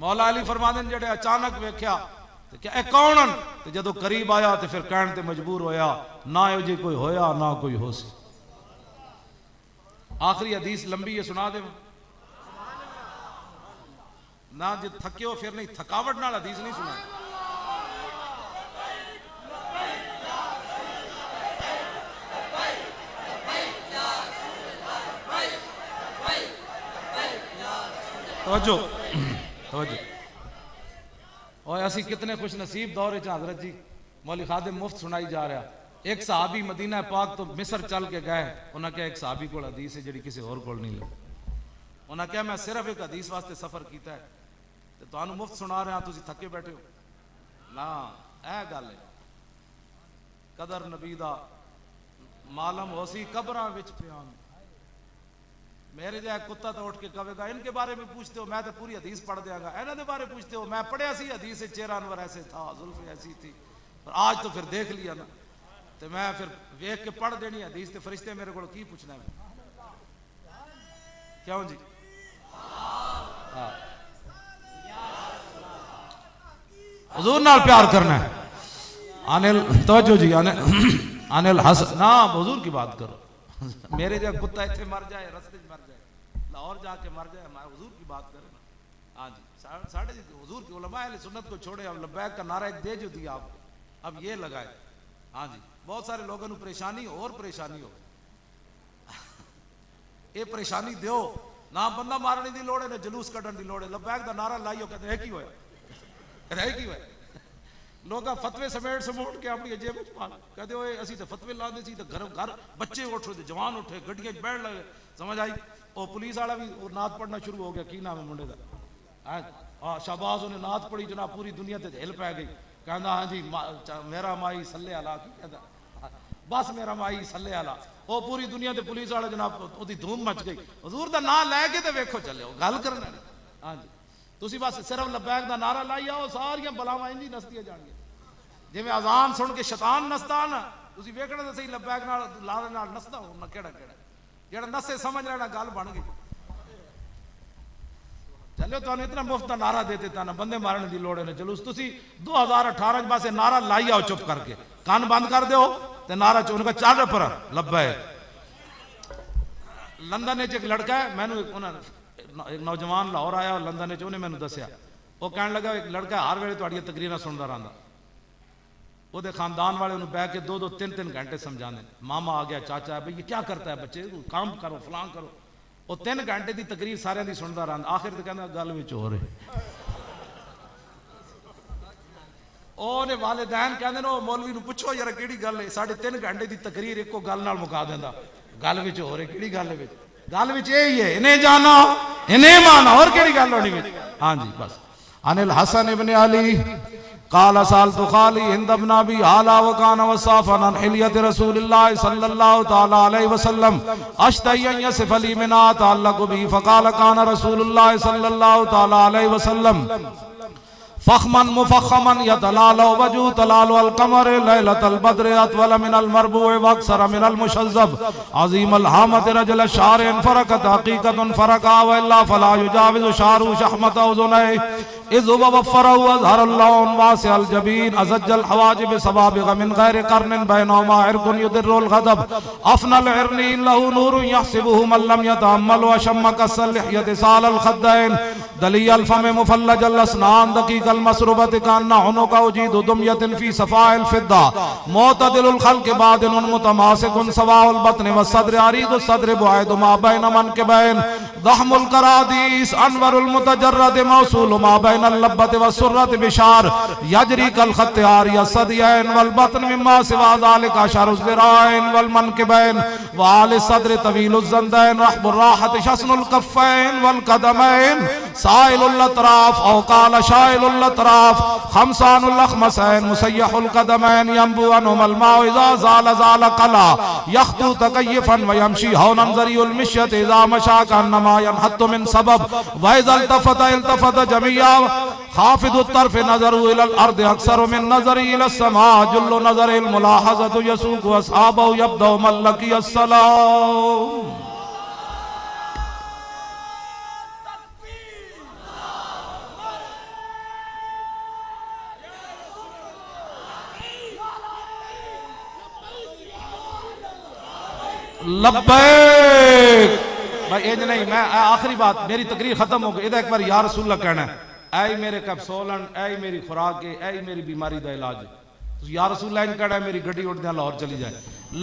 मौला अली फरमाते जड़े अचानक वेख्या तो क्या ए कौन ते जदों करीब आया तो फिर कहण ते मजबूर होया ना यो जी कोई होया ना कोई हो सी। आखिरी हदीस लंबी है सुना दे ना, जो थके हो फिर नहीं, थकावट नाल हदीस नहीं सुना। तवज्जो और असी कितने खुश नसीब दौर हजरत जी मौली खादिम मुफ्त सुनाई जा रहा। एक सहाबी मदीना पाक तो मिस्र चल के गए, उन्हें क्या एक सहाबी को हदीस है जी किसी और को नहीं लगी। उन्हें क्या मैं सिर्फ एक हदीस वास्ते सफर किया है तो तुहानू मुफ्त सुना रहा, तुम थके बैठे हो ना। यह गल है कदर नबी दा मालम होसी कबरां विच पियान। मेरे जैसा कुत्ता तो उठ के कहेगा इनके बारे में पूछते हो, मैं तो पूरी हदीस पढ़ देगा। इन्हों के बारे पूछते हो, मैं पढ़िया सी हदीस से चेहरा अनवर ऐसे था, जुल्फ ऐसी थी, पर आज तो फिर देख लिया ना तो मैं फिर वेख के पढ़ देनी हदीस। तो फरिश्ते मेरे को की पूछना है क्यों जी? हाँ, हुजूर नाल प्यार करना है। अनिल तवज्जो जी, अनिल हसन ना हुजूर की बात करो। मेरे जब कुत्ता इतने मर जाए, रस्ते मर जाए, लाहौर जाके मर जाए, हमारे हुजूर की बात करें ना। हाँ जी, साढ़े हुजूर की उलमा अहले सुन्नत को छोड़े, अब लब्बैक का नारा एक दे जो दिया आपको, अब ये लगाए। हाँ जी, बहुत सारे लोगों को परेशानी और परेशानी हो ये परेशानी दो ना, बंदा मारने की लोड़ है ना जुलूस कढ़न की लोड़ है। लब्बैक का नारा लाइयो कहते है की होया, लोग फतवे समेट के अपनी जेब में पा कहते हो असी तो फतवे ला दे सी तो घर घर बच्चे उठ रहे जवान उठे गड्डियां बैठ लगे समझ आई और पुलिस वाला भी नात पढ़ना शुरू हो गया की नाम है मुंडे का शाहबाज उन्हें नात पढ़ी जनाब पूरी दुनिया ते हिल पै गई कहना हाँ जी मेरा माई सल्ले आला की कहता बस मेरा माई सल्ले आला वो पूरी दुनिया ते पुलिस वाले जनाब ओदी धूम मच गई हजूर दा नाम लैके ते वेखो चले गल करना हाँ जी तुसी बस सिर्फ लब्बैक दा नारा लाई आओ सारियां बलावां इंजी नसदियां जाणगे जिवें अजान सुन के शैतान नसदा ना तुसी वेखना ते सही लब्बैक नाल लारे नाल नसदा होना केड़ा केड़ा जेड़ा नसे समझ लेना गल बन गई चलो तुहानू इतना मुफ्त का नारा दे देता ना बंदे मारने की लोड़ है चलो तुसी 2018 बस नारा लाई आओ चुप करके कान बंद कर दो ते नारा चो उनका चल पर लब्बा है लंदन च एक लड़का है मैंने एक नौजवान लाहौर आया लंदन च उन्हें मैंने दसिया वो कह लगा एक लड़का हर वेले तुहाडियां तकरीरां सुनदा रहिंदा ਉਹਦੇ खानदान वाले उन्हें बह के 2-3 घंटे समझाने मामा आ गया चाचा भाई ये क्या करता है बच्चे काम करो फलां करो वो 3 घंटे की तकरीर सारे की सुनता रहा आखिर तो कहना गल में हो रही ओने वालिदैन कहते ना मौलवी नूं पुछो यार किहड़ी गल है 3.5 घंटे की तकरीर एको गल नाल मुका देंदा गल विच हो रही किहड़ी गल विच यही है इन्हें जाना इन्हें माना और किहड़ी गल होनी विच हां जी बस अनिल हसन इब्न अली काला साल तो खाली हिंद इब्न अबी आला व काना वसाफन अन हिलियत रसूलुल्लाह सल्लल्लाहु तआला अलैहि वसल्लम अश्तयन यसिफ अली मिना तअल्लक बि फकाल काना रसूलुल्लाह सल्लल्लाहु तआला अलैहि वसल्लम फखमन मुफखमन यतलालु वजू तलालु अल कमर लैलतल बद्र अतवल मिन अल मरबूअ व अक्सर मिन अल मुशज्जब अजीम अल हामत रजल शारन फरकत हकीकतन फरका व इल्ला फला युजाविजु शारु शहमत उज़ुनै इज़ वफ़रहु अज़हर अल्लाह वासिअ अल जबीन अज़ज्जल हवाजिब सवाबिग मिन गैर कर्न बैनमा इरकुन युदिरुल गदब अफनल इरनी लहु नूरुन यहसिबुहु मन लम यतअम्मल व शम्म कसल लिहयत साल अल खद्दैन दली अल फम मुफल्लज अल असनान दकीक अल मसरूबत कान्ना उनुका उजीद दुमयतिन फी सफाइल फिद्दा मुतदिलुल खल्क बादिन मुतमासिकुन सवाउल बतन व सद्र अरीद सद्र बुआइद मा बैन मनकबैन दहमुल करादीस अनवरुल मुतजर्रद मौसूल मा बैन लब्बत व सुर्रत बिशार यजरी कल खत्यार यसदियन वल बतन मिम्मा सिवा ज़ालिका शरुज़ ज़िराइन वल मनकबैन व आल सद्र तवीलुज़ ज़ंदैन रहबुर राहत शस्नुल कफ़ैन वल कदमैन साइलुल अतराफ औ काल शाइलुल अतराफ खमसानुल अखमसैन मुसय्यहुल कदमैन यंबु अनुमल माउ इज़ा ज़ाल ज़ाल कला यख्तु तकय्यफन व यमशी हौनन ज़रियुल मिश्यत इज़ा मशा कन्नमा यनहत्तु मिन सबब व इज़ा इल्तफत जमिया खाफिदुत तरफ नज़रु इलल अर्द अक्सरु मिन नज़रि इलस समा जुल्लु नज़रिल मुलाहज़तु यसुकु अस्हाबहु यब्दउ मल्लकी अस्सलाम लब्बैक भाई इंज नहीं मैं आखिरी बात मेरी तकरीर खत्म हो गई इधर एक बार या रसूलुल्लाह कहना है ऐ मेरे कैप्सूलन ऐ मेरी खुराक है ऐ मेरी बीमारी का इलाज या रसूलुल्लाह इन कहना है मेरी गड्डी उठ लाहौर चली जाए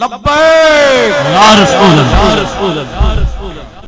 लब्बैक या रसूलुल्लाह